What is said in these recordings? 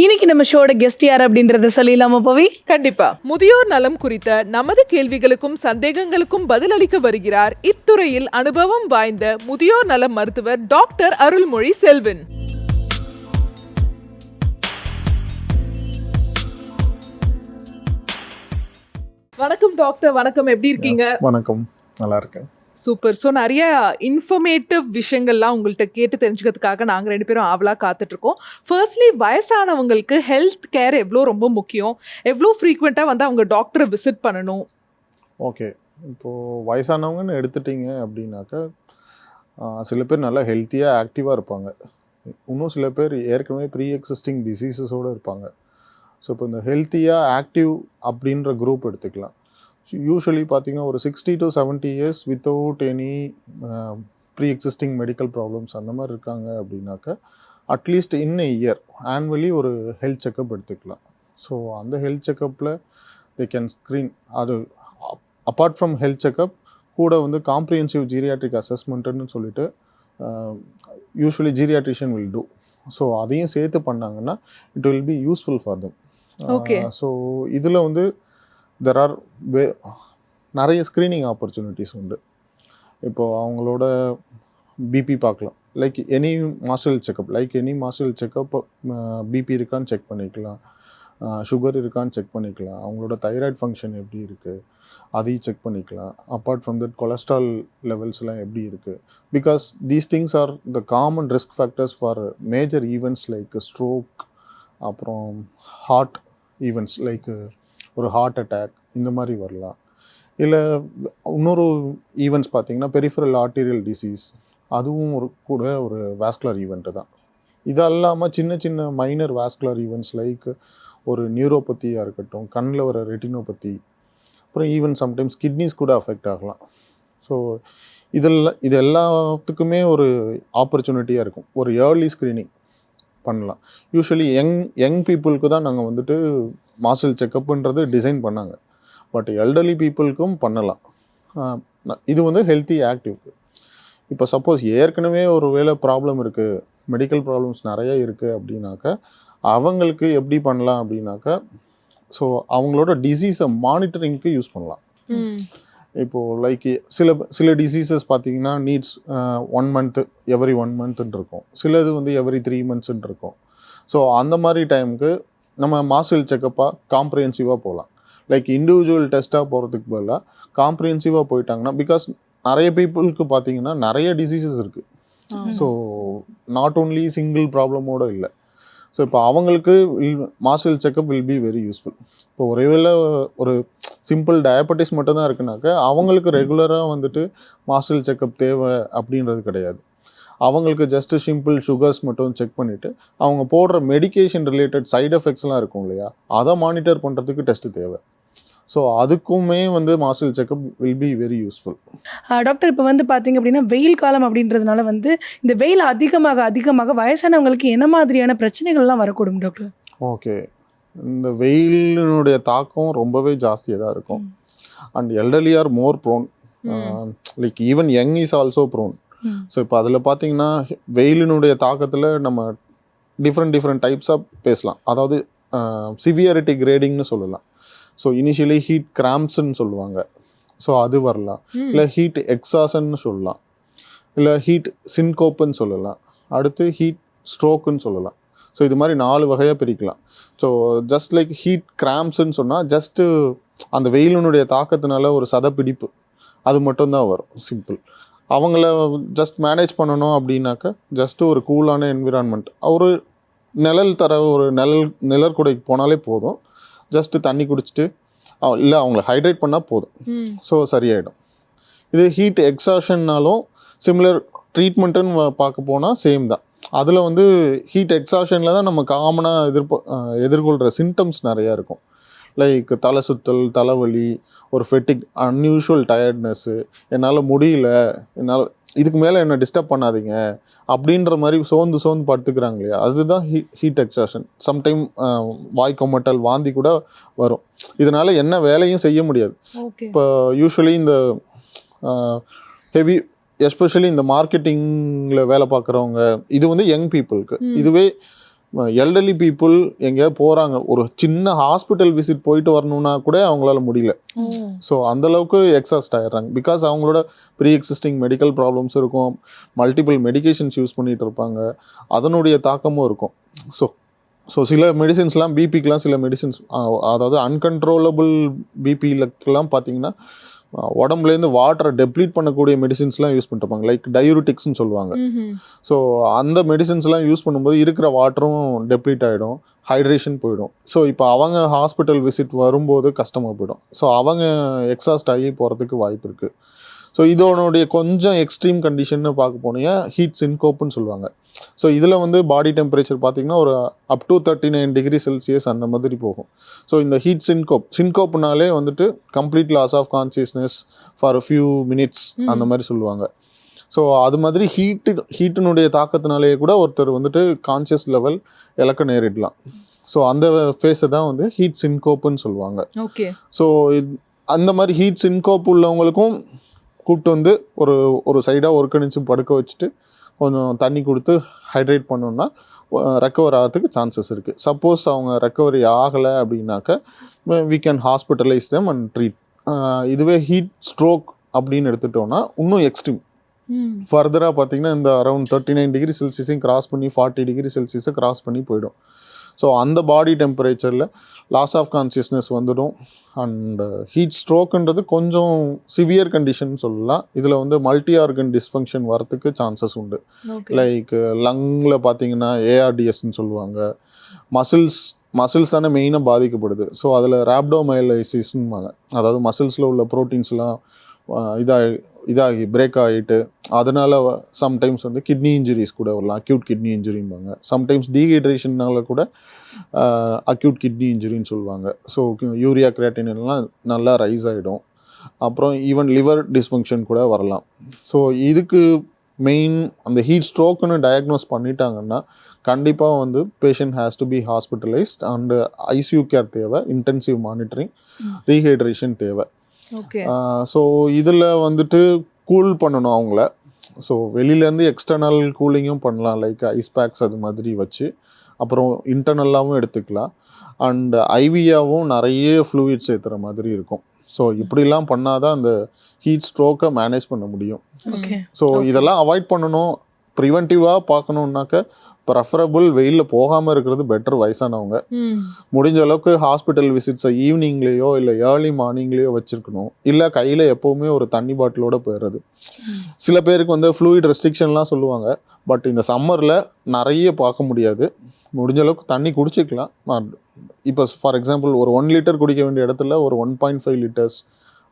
இன்னைக்கு நம்ம ஷோட கெஸ்ட் யார் அப்படின்றத சொல்லிடலாமா பவி? கண்டிப்பா. முதியோர் நலம் குறித்த நமது கேள்விகளுக்கும் சந்தேகங்களுக்கும் பதிலளிக்க வருகிறார் இத்துறையில் அனுபவம் வாய்ந்த முதியோர் நல மருத்துவர் டாக்டர் அருள்மொழி செல்வன். வணக்கம் டாக்டர். வணக்கம், எப்படி இருக்கீங்க? வணக்கம், நல்லா இருக்கேன். சூப்பர். ஸோ நிறைய இன்ஃபர்மேட்டிவ் விஷயங்கள்லாம் உங்கள்கிட்ட கேட்டு தெரிஞ்சுக்கிறதுக்காக நாங்கள் 2 பேரும் ஆவலாக காத்துட்ருக்கோம். ஃபர்ஸ்ட்லி, வயசானவங்களுக்கு ஹெல்த் கேர் எவ்வளோ ரொம்ப முக்கியம், எவ்வளோ ஃப்ரீக்வெண்ட்டாக வந்து அவங்க டாக்டரை விசிட் பண்ணணும்? ஓகே, இப்போது வயசானவங்கன்னு எடுத்துட்டிங்க அப்படின்னாக்கா சில பேர் நல்லா ஹெல்த்தியாக ஆக்டிவாக இருப்பாங்க. இன்னும் சில பேர் ஏற்கனவே ப்ரீ எக்ஸிஸ்டிங் டிசீசஸோடு இருப்பாங்க. ஸோ இப்போ இந்த ஹெல்த்தியாக ஆக்டிவ் அப்படின்ற குரூப் எடுத்துக்கலாம். யூஸ்வலி பார்த்தீங்கன்னா ஒரு 60 to 70 years without any pre existing medical problems அந்த மாதிரி இருக்காங்க அப்படின்னாக்கா at least in a year annually ஒரு ஹெல்த் செக்கப் எடுத்துக்கலாம். ஸோ அந்த ஹெல்த் செக்கப்பில் தே கேன் ஸ்க்ரீன். அது அப்பார்ட் ஃப்ரம் ஹெல்த் செக்கப் கூட வந்து காம்ப்ரிஹென்சிவ் ஜீரியாட்ரிக் அசஸ்மெண்ட்டுன்னு சொல்லிட்டு usually geriatrician will do. So அதையும் சேர்த்து பண்ணாங்கன்னா it will be useful for them. So இதில் வந்து தெர் ஆர் நிறைய ஸ்க்ரீனிங் ஆப்பர்ச்சுனிட்டிஸ் உண்டு. இப்போது அவங்களோட பிபி பார்க்கலாம், லைக் எனி மாஸ்டல் செக்கப், பிபி இருக்கான்னு செக் பண்ணிக்கலாம், சுகர் இருக்கான்னு செக் பண்ணிக்கலாம், அவங்களோட தைராய்டு ஃபங்க்ஷன் எப்படி இருக்குது அதையும் செக் பண்ணிக்கலாம். அப்பார்ட் ஃப்ரம் தட் கொலஸ்ட்ரால் லெவல்ஸ்லாம் எப்படி இருக்குது, because these things are the common risk factors for major events like stroke, அப்புறம் ஹார்ட் ஈவெண்ட்ஸ் லைக் ஒரு ஹார்ட் அட்டாக் இந்த மாதிரி வரலாம். இல்லை இன்னொரு ஈவெண்ட்ஸ் பார்த்திங்கன்னா பெரிஃபரல் ஆர்டீரியல் டிசீஸ், அதுவும் கூட ஒரு வாஸ்குலர் ஈவெண்ட்டு தான். இது இல்லாமல் சின்ன சின்ன மைனர் வாஸ்குலர் ஈவெண்ட்ஸ் லைக் ஒரு நியூரோபத்தியாக இருக்கட்டும், கண்ணில் வர ரெட்டினோபத்தி, அப்புறம் ஈவன் சம்டைம்ஸ் கிட்னிஸ் கூட அஃபெக்ட் ஆகலாம். ஸோ இது எல்லாத்துக்குமே ஒரு ஆப்பர்ச்சுனிட்டியாக இருக்கும். ஒரு ஏர்லி ஸ்க்ரீனிங் பண்ணலாம். யூஸ்வலி யங் பீப்புளுக்கு தான் நாங்கள் வந்துட்டு மாஸ்டல் செக்கப்புன்றது டிசைன் பண்ணாங்க. பட் எல்டர்லி பீப்புளுக்கும் பண்ணலாம். இது வந்து ஹெல்த்தி ஆக்டிவ்க்கு. இப்போ சப்போஸ் ஏற்கனவே ஒரு வேளை ப்ராப்ளம் இருக்குது, மெடிக்கல் ப்ராப்ளம்ஸ் நிறைய இருக்குது அப்படின்னாக்கா அவங்களுக்கு எப்படி பண்ணலாம் அப்படின்னாக்கா, ஸோ அவங்களோட டிசீஸை மானிட்டரிங்க்கு யூஸ் பண்ணலாம். இப்போது லைக் சில டிசீசஸ் பார்த்தீங்கன்னா நீட்ஸ் 1 month, எவ்ரி 1 monthன்னு இருக்கும். சிலது வந்து எவ்ரி 3 monthsன்னு இருக்கும். ஸோ அந்த மாதிரி டைமுக்கு நம்ம மாஸ்டல் செக்கப்பாக காம்ப்ரிஹென்சிவாக போகலாம். லைக் இண்டிவிஜுவல் டெஸ்ட்டாக போகிறதுக்கு பதிலாக காம்ப்ரிஹென்சிவாக போயிட்டாங்கன்னா, பிகாஸ் நிறைய பீப்புளுக்கு பார்த்தீங்கன்னா நிறைய டிசீசஸ் இருக்குது. ஸோ நாட் ஓன்லி சிங்கிள் ப்ராப்ளமோடு இல்லை. ஸோ இப்போ அவங்களுக்கு master checkup will be very useful. இப்போ ஒருவேளை ஒரு சிம்பிள் டயபெட்டிஸ் மட்டும் தான் இருக்குனாக்கா அவங்களுக்கு ரெகுலராக வந்துட்டு மாஸ்டல் செக்கப் தேவை அப்படின்றது கிடையாது. அவங்களுக்கு ஜஸ்ட்டு சிம்பிள் சுகர்ஸ் மட்டும் செக் பண்ணிவிட்டு அவங்க போடுற மெடிக்கேஷன் ரிலேட்டட் சைடு எஃபெக்ட்ஸ்லாம் இருக்கும் இல்லையா, அதை மானிட்டர் பண்ணுறதுக்கு டெஸ்ட்டு தேவை. ஸோ அதுக்குமே வந்து master checkup will be very useful. Doctor, இப்போ வந்து பார்த்தீங்க அப்படின்னா வெயில் காலம் அப்படின்றதுனால வந்து இந்த வெயில் அதிகமாக வயசானவங்களுக்கு என்ன மாதிரியான பிரச்சனைகள்லாம் வரக்கூடும் டாக்டர்? ஓகே, இந்த வெயிலினுடைய தாக்கம் ரொம்பவே ஜாஸ்தியாக தான் இருக்கும். And elderly are more prone, like even young is also prone. So இப்போ அதில் பார்த்தீங்கன்னா வெயிலினுடைய தாக்கத்தில் நம்ம டிஃப்ரெண்ட் டைப்ஸாக பேசலாம். அதாவது சிவியாரிட்டி கிரேடிங்னு சொல்லலாம். ஸோ இனிஷியலி ஹீட் கிராம்ப்ஸ்ன்னு சொல்லுவாங்க, ஸோ அது வரலாம். இல்லை ஹீட் எக்ஸாசன்னு சொல்லலாம், இல்லை ஹீட் சின்கோப்புன்னு சொல்லலாம், அடுத்து ஹீட் ஸ்ட்ரோக்குன்னு சொல்லலாம். ஸோ இது மாதிரி 4 வகையாக பிரிக்கலாம். ஸோ ஜஸ்ட் லைக் ஹீட் கிராம்ப்ஸ்ன்னு சொன்னால் ஜஸ்ட்டு அந்த வெயிலினுடைய தாக்கத்தினால ஒரு சதப்பிடிப்பு அது மட்டும்தான் வரும், சிம்பிள். அவங்கள ஜஸ்ட் மேனேஜ் பண்ணணும் அப்படின்னாக்கா ஜஸ்ட்டு ஒரு கூலான என்விரான்மெண்ட், ஒரு நிழல் தர ஒரு நிழற்குடைக்கு போனாலே போதும். ஜஸ்ட்டு தண்ணி குடிச்சிட்டு இல்லை அவங்கள ஹைட்ரேட் பண்ணால் போதும், ஸோ சரியாயிடும். இது ஹீட் எக்ஸாஷன்னாலும் சிமிலர் ட்ரீட்மெண்ட்டுன்னு பார்க்க போனால் சேம் தான். அதில் வந்து ஹீட் எக்ஸாஷனில் தான் நம்ம காமனாக எதிர்கொள்கிற சிம்டம்ஸ் நிறையா இருக்கும். லைக் தலை சுத்தல், தலைவலி, ஒரு ஃபெட்டிக், அன்யூஷுவல் டயர்ட்னஸ்ஸு, என்னால் முடியல, இதுக்கு மேலே என்னை டிஸ்டர்ப் பண்ணாதீங்க அப்படின்ற மாதிரி சோர்ந்து படுத்துக்கிறாங்க இல்லையா, அதுதான் ஹீட் எக்ஸாஷன். சம்டைம் வாய் கொமட்டல், வாந்தி கூட வரும். இதனால் என்ன வேலையும் செய்ய முடியாது. இப்போ யூஸ்வலி இந்த ஹெவி, எஸ்பெஷலி இந்த மார்க்கெட்டிங்கில் வேலை பார்க்குறவங்க, இது வந்து யங் பீப்புளுக்கு. இதுவே எல்டர்லி பீப்புள் எங்கேயாவது போகிறாங்க, ஒரு சின்ன ஹாஸ்பிட்டல் விசிட் போயிட்டு வரணும்னா கூட அவங்களால முடியல. ஸோ அந்தளவுக்கு எக்ஸாஸ்ட் ஆகிடுறாங்க. பிகாஸ் அவங்களோட ப்ரீ எக்ஸிஸ்டிங் மெடிக்கல் ப்ராப்ளம்ஸ் இருக்கும், மல்டிபிள் மெடிகேஷன்ஸ் யூஸ் பண்ணிகிட்டு இருப்பாங்க, அதனுடைய தாக்கமும் இருக்கும். ஸோ சில மெடிசின்ஸ்லாம் பிபிக்கெலாம் சில மெடிசின்ஸ், அதாவது அன்கண்ட்ரோலபிள் பிபிலக்கெல்லாம் பார்த்தீங்கன்னா உடம்புலேருந்து வாட்டரை டெப்ளீட் பண்ணக்கூடிய மெடிசின்ஸ்லாம் யூஸ் பண்ணிருப்பாங்க, லைக் டயூரிட்டிக்ஸ்ன்னு சொல்லுவாங்க. ஸோ அந்த மெடிசின்ஸ்லாம் யூஸ் பண்ணும்போது இருக்கிற வாட்டரும் டெப்ளீட் ஆகிடும், ஹைட்ரேஷன் போயிடும். ஸோ இப்போ அவங்க ஹாஸ்பிட்டல் விசிட் வரும்போது கஷ்டமாக போயிடும். ஸோ அவங்க எக்ஸாஸ்ட் ஆகி போகிறதுக்கு வாய்ப்பு இருக்குது. ஸோ இதோடைய கொஞ்சம் எக்ஸ்ட்ரீம் கண்டிஷன்னு பார்க்க போனீங்கன்னா ஹீட் சின்கோப்புன்னு சொல்லுவாங்க. ஸோ இதில் வந்து பாடி டெம்பரேச்சர் பார்த்திங்கன்னா ஒரு அப் டு 39 டிகிரி செல்சியஸ் அந்த மாதிரி போகும். ஸோ இந்த ஹீட் சின்கோப்னாலே வந்துட்டு complete loss of consciousness for few minutes அந்த மாதிரி சொல்லுவாங்க. ஸோ அது மாதிரி ஹீட்டினுடைய தாக்கத்தினாலேயே கூட ஒருத்தர் வந்துட்டு கான்சியஸ் லெவல் இழக்க நேரிடலாம். ஸோ அந்த ஃபேஸை தான் வந்து ஹீட் சின்கோப்புன்னு சொல்லுவாங்க. ஓகே. ஸோ அந்த மாதிரி ஹீட் சின்கோப் உள்ளவங்களுக்கும் கூப்பிட்டு வந்து ஒரு சைடாக ஒருக்கணிச்சு படுக்க வச்சுட்டு கொஞ்சம் தண்ணி கொடுத்து ஹைட்ரேட் பண்ணோன்னா ரெக்கவர் ஆகிறதுக்கு சான்சஸ் இருக்குது. சப்போஸ் அவங்க ரெக்கவரி ஆகலை அப்படின்னாக்க we can hospitalise them and treat. இதுவே ஹீட் ஸ்ட்ரோக் அப்படின்னு எடுத்துட்டோன்னா இன்னும் எக்ஸ்ட்ரீம். ஃபர்தராக பார்த்தீங்கன்னா இந்த அரௌண்ட் 39 டிகிரி செல்சியஸையும் கிராஸ் பண்ணி 40 டிகிரி செல்சியஸை கிராஸ் பண்ணி போயிடும். ஸோ அந்த பாடி டெம்பரேச்சரில் லாஸ் ஆஃப் கான்சியஸ்னஸ் வந்துடும். அண்ட் ஹீட் ஸ்ட்ரோக்குன்றது கொஞ்சம் சிவியர் கண்டிஷன் சொல்லலாம். இதில் வந்து மல்டி ஆர்கன் டிஸ்ஃபங்க்ஷன் வரத்துக்கு சான்சஸ் உண்டு. லைக் லங்கில் பார்த்தீங்கன்னா ஏஆர்டிஎஸ்ன்னு சொல்லுவாங்க. மசில்ஸ் தானே மெயினாக பாதிக்கப்படுது. ஸோ அதில் ரேப்டோமைலைசிஸ்ன்பாங்க, அதாவது மசில்ஸில் உள்ள ப்ரோட்டீன்ஸ்லாம் இதாகி பிரேக் ஆகிட்டு அதனால் சம்டைம்ஸ் வந்து கிட்னி இன்ஜுரிஸ் கூட வரலாம், அக்யூட் கிட்னி இன்ஜுரிம்பாங்க. சம்டைம்ஸ் டீஹைட்ரேஷன்னால கூட அக்யூட் கிட்னி இன்ஜுரின்னு சொல்லுவாங்க. ஸோ யூரியா கிரியாட்டின் எல்லாம் நல்லா ரைஸ் ஆகிடும். அப்புறம் ஈவன் லிவர் டிஸ்ஃபங்க்ஷன் கூட வரலாம். ஸோ இதுக்கு மெயின் அந்த ஹீட் ஸ்ட்ரோக்குன்னு டயக்னோஸ் பண்ணிட்டாங்கன்னா கண்டிப்பாக வந்து patient has to be hospitalised and ICU care தேவை, இன்டென்சிவ் மானிட்டரிங், ரீஹைட்ரேஷன் தேவை. ஸோ இதில் வந்துட்டு கூல் பண்ணணும் அவங்கள. ஸோ வெளியிலேருந்து எக்ஸ்டர்னல் கூலிங்கும் பண்ணலாம், லைக் ஐஸ் பேக்ஸ் அது மாதிரி வச்சு. அப்புறம் இன்டர்னல்லாகவும் எடுத்துக்கலாம். அண்ட் ஐவியாவும் நிறைய ஃப்ளூயிட்ஸ் ஏற்றுற மாதிரி இருக்கும். ஸோ இப்படிலாம் பண்ணாதான் அந்த ஹீட் ஸ்ட்ரோக்கை மேனேஜ் பண்ண முடியும். ஸோ இதெல்லாம் அவாய்ட் பண்ணணும். ப்ரிவென்டிவாக பார்க்கணுன்னாக்க ப்ரெஃபரபிள் வெயிலில் போகாமல் இருக்கிறது பெட்டர். வயசானவங்க முடிஞ்ச அளவுக்கு ஹாஸ்பிட்டல் விசிட்ஸை ஈவினிங்லேயோ இல்லை ஏர்லி மார்னிங்லேயோ வச்சுருக்கணும். இல்லை கையில் எப்போவுமே ஒரு தண்ணி பாட்டிலோடு போயிடுறது. சில பேருக்கு வந்து ஃப்ளூயிட் ரெஸ்ட்ரிக்ஷன்லாம் சொல்லுவாங்க, பட் இந்த சம்மரில் நிறைய பார்க்க முடியாது. முடிஞ்ச அளவுக்கு தண்ணி குடிச்சிக்கலாம். இப்போ ஃபார் எக்ஸாம்பிள் ஒரு 1 லிட்டர் குடிக்க வேண்டிய இடத்துல ஒரு 1.5 லிட்டர்ஸ்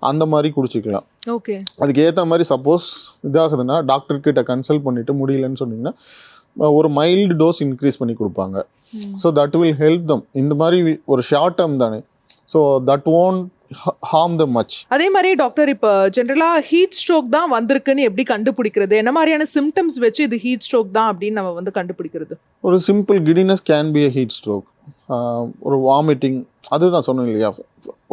அந்த மாதிரி குடிச்சிக்கலாம். ஓகே. அதுக்கு ஏற்ற மாதிரி சப்போஸ் இதாகுதுன்னா டாக்டர்கிட்ட கன்சல்ட் பண்ணிவிட்டு முடியலன்னு சொன்னீங்கன்னா ஒரு மைல்டு டோஸ் இன்க்ரீஸ் பண்ணி கொடுப்பாங்க. So that will help them. இந்த மாதிரி ஒரு ஷார்ட் டேர்ம் தானே, so that won't harm the much. அதே மாதிரி டாக்டர், இப்போ ஜென்ரலாக ஹீட் ஸ்ட்ரோக் தான் வந்திருக்குன்னு எப்படி கண்டுபிடிக்கிறது? என்ன மாதிரியான சிம்டம்ஸ் வச்சு இது ஹீட் ஸ்ட்ரோக் தான் அப்படின்னு நம்ம வந்து கண்டுபிடிக்கிறது? ஒரு simple giddiness can be a heat stroke. ஒரு வாமிட்டிங், அதுதான் சொன்னேன் இல்லையா,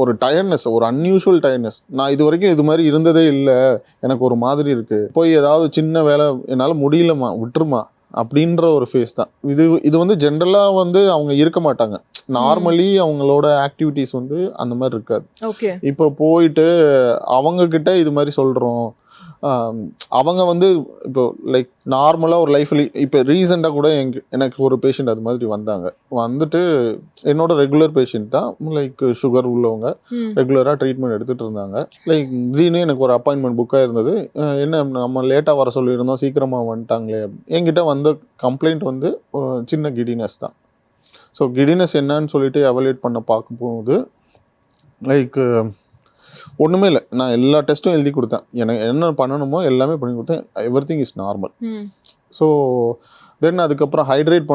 ஒரு டயர்ட்னஸ், ஒரு அன்யூஷுவல் டயர்ட்னஸ். நான் இது வரைக்கும் இது மாதிரி இருந்ததே இல்லை, எனக்கு ஒரு மாதிரி இருக்குது, போய் ஏதாவது சின்ன வேலை என்னால் முடியலமா விட்டுருமா அப்படின்ற ஒரு ஃபேஸ் தான் இது வந்து ஜென்ரலாக வந்து அவங்க இருக்க மாட்டாங்க. நார்மலி அவங்களோட ஆக்டிவிட்டீஸ் வந்து அந்த மாதிரி இருக்காது. இப்போ போயிட்டு அவங்க கிட்ட இது மாதிரி சொல்கிறோம், அவங்க வந்து இப்போ லைக் நார்மலாக ஒரு லைஃப்பில் இப்போ ரீசெண்டாக கூட எனக்கு ஒரு பேஷண்ட் அது மாதிரி வந்துட்டு என்னோட ரெகுலர் பேஷண்ட் தான், லைக் சுகர் உள்ளவங்க, ரெகுலராக ட்ரீட்மெண்ட் எடுத்துகிட்டு இருந்தாங்க. லைக் திடீர்னு எனக்கு ஒரு அப்பாயின்மெண்ட் புக்காக இருந்தது. என்ன நம்ம லேட்டாக வர சொல்லியிருந்தோம், சீக்கிரமாக வந்துட்டாங்களே. என்கிட்ட வந்த கம்ப்ளைண்ட் வந்து சின்ன கிடினஸ் தான். ஸோ கிடினஸ் என்னன்னு சொல்லிட்டு எவலுவேட் பண்ண பார்க்கும்போது லைக் ஒன்றுமே இல்லை, நான் எல்லா டெஸ்ட்டும் எழுதி கொடுத்தேன், எனக்கு என்ன பண்ணணுமோ எல்லாமே பண்ணி கொடுத்தேன், everything is normal. So then அதுக்கப்புறம் ஹைட்ரேட்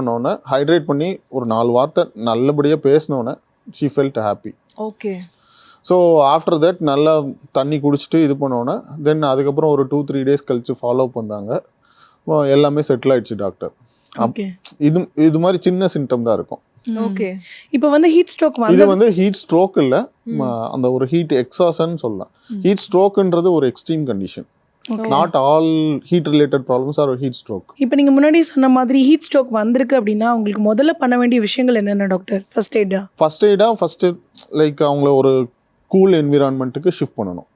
பண்ணி ஒரு 4 வார்த்தை நல்லபடியாக பேசினோன்னே she felt happy. Okay. So after that நல்லா தண்ணி குடிச்சிட்டு இது பண்ணோன்னே தென் அதுக்கப்புறம் ஒரு 2-3 டேஸ் கழிச்சு ஃபாலோ பண்ணாங்க, எல்லாமே செட்டில் ஆயிடுச்சு டாக்டர். இது மாதிரி சின்ன சிம்டம் தான் இருக்கும். ஓகே. இப்போ வந்து ஹீட் ஸ்ட்ரோக் இது வந்து ஹீட் ஸ்ட்ரோக் இல்லை, அந்த ஒரு ஹீட் எக்ஸாஷன் சொல்லலாம். ஹீட் ஸ்ட்ரோக்ன்றது ஒரு extreme condition. Okay. Not all heat related problems are heat stroke. இப்போ நீங்கள் முன்னாடி சொன்ன மாதிரி ஹீட் ஸ்ட்ரோக் வந்திருக்கு அப்படின்னா உங்களுக்கு முதல்ல பண்ண வேண்டிய விஷயங்கள் என்னென்ன டாக்டர்? ஃபர்ஸ்ட் எய்டா ஃபஸ்ட்டு லைக் அவங்கள ஒரு கூல் என்விரான்மெண்ட்டுக்கு ஷிஃப்ட் பண்ணணும்.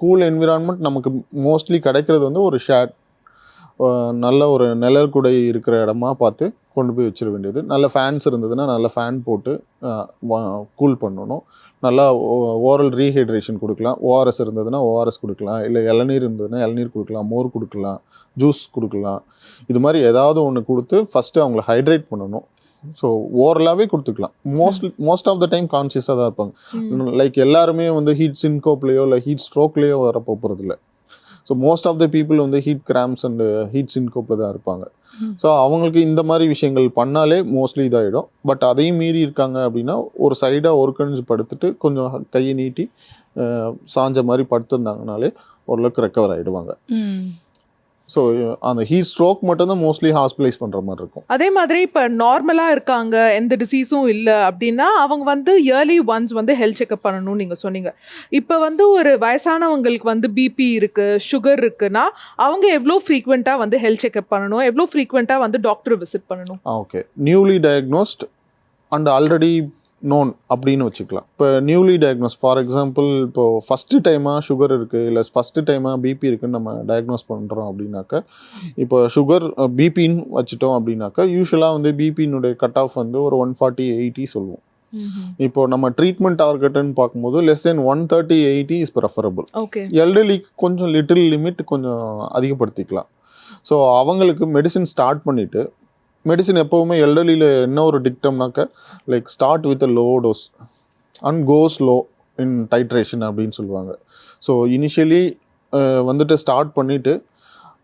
கூல் என்விரான்மெண்ட் நமக்கு மோஸ்ட்லி கிடைக்கிறது வந்து ஒரு ஷேட், நல்ல ஒரு நிழற்குடை இருக்கிற இடமா பார்த்து கொண்டு போய் வச்சிட வேண்டியது. நல்ல ஃபேன்ஸ் இருந்ததுன்னா நல்ல ஃபேன் போட்டு கூல் பண்ணணும். நல்லா ஓரல் ரீஹைட்ரேஷன் கொடுக்கலாம். ஓஆர்எஸ் இருந்ததுன்னா ஓஆர்எஸ் கொடுக்கலாம், இல்லை இளநீர் இருந்ததுன்னா இளநீர் கொடுக்கலாம், மோர் கொடுக்கலாம், ஜூஸ் கொடுக்கலாம். இது மாதிரி ஏதாவது ஒன்று கொடுத்து ஃபஸ்ட்டு அவங்கள ஹைட்ரேட் பண்ணணும். ஸோ ஓரலாகவே கொடுத்துக்கலாம். மோஸ்ட் ஆஃப் த டைம் கான்சியஸாக தான் இருப்பாங்க. லைக் எல்லாருமே வந்து ஹீட் சின்கோப்லேயோ இல்லை ஹீட் ஸ்ட்ரோக்லேயோ வர போகிறது இல்லை. So most of the people வந்து ஹீட் கிராம்ஸ் அண்ட் ஹீட் சின்கோப்பில் தான் இருப்பாங்க. ஸோ அவங்களுக்கு இந்த மாதிரி விஷயங்கள் பண்ணாலே மோஸ்ட்லி இதாகிடும். பட் அதையும் மீறி இருக்காங்க அப்படின்னா ஒரு சைடாக ஒர்க்கணிஞ்சு படுத்துட்டு கொஞ்சம் கையை நீட்டி சாஞ்ச மாதிரி படுத்துருந்தாங்கனாலே ஓரளவுக்கு ரெக்கவர் ஆகிடுவாங்க. ஸோ அந்த ஹீட் ஸ்ட்ரோக் மட்டும்தான் மோஸ்ட்லி ஹாஸ்பிட்டலைஸ் பண்ணுற மாதிரி இருக்கும். அதே மாதிரி இப்போ நார்மலாக இருக்காங்க, எந்த டிசீஸும் இல்லை அப்படின்னா அவங்க வந்து இயர்லி ஒன்ஸ் வந்து ஹெல்த் செக்அப் பண்ணணும்னு நீங்கள் சொன்னீங்க. இப்போ வந்து ஒரு வயசானவங்களுக்கு வந்து பிபி இருக்குது, சுகர் இருக்குன்னா அவங்க எவ்வளோ ஃப்ரீக்வெண்ட்டாக வந்து ஹெல்த் செக்அப் பண்ணணும், எவ்வளோ ஃப்ரீக்வெண்ட்டாக வந்து டாக்டர் விசிட் பண்ணணும்? Okay, newly diagnosed and already known அப்படின்னு வச்சுக்கலாம். இப்போ நியூலி டயக்னோஸ், ஃபார் எக்ஸாம்பிள் இப்போது ஃபஸ்ட்டு டைமாக சுகர் இருக்குது இல்லை ஃபஸ்ட்டு டைமாக பிபி இருக்குதுன்னு நம்ம டயக்னோஸ் பண்ணுறோம் அப்படின்னாக்கா, இப்போ சுகர் பிபின்னு வச்சுட்டோம் அப்படின்னாக்கா யூஸ்வலாக வந்து பிபியினுடைய கட் ஆஃப் வந்து ஒரு 140/80 சொல்லுவோம். இப்போ நம்ம ட்ரீட்மெண்ட் டார்கெட்டுன்னு பார்க்கும்போது லெஸ் தென் 130/80 இஸ் ப்ரெஃபரபிள். எல்டர்லிக்கு கொஞ்சம் லிட்டில் லிமிட் கொஞ்சம் அதிகப்படுத்திக்கலாம். ஸோ அவங்களுக்கு மெடிசின் ஸ்டார்ட் பண்ணிவிட்டு, மெடிசின் எப்போவுமே எல்டர்லியில் என்ன ஒரு டிக்டம்னாக்க like start with a low dose and go slow in titration அப்படின்னு சொல்லுவாங்க. ஸோ இனிஷியலி வந்துட்டு ஸ்டார்ட் பண்ணிவிட்டு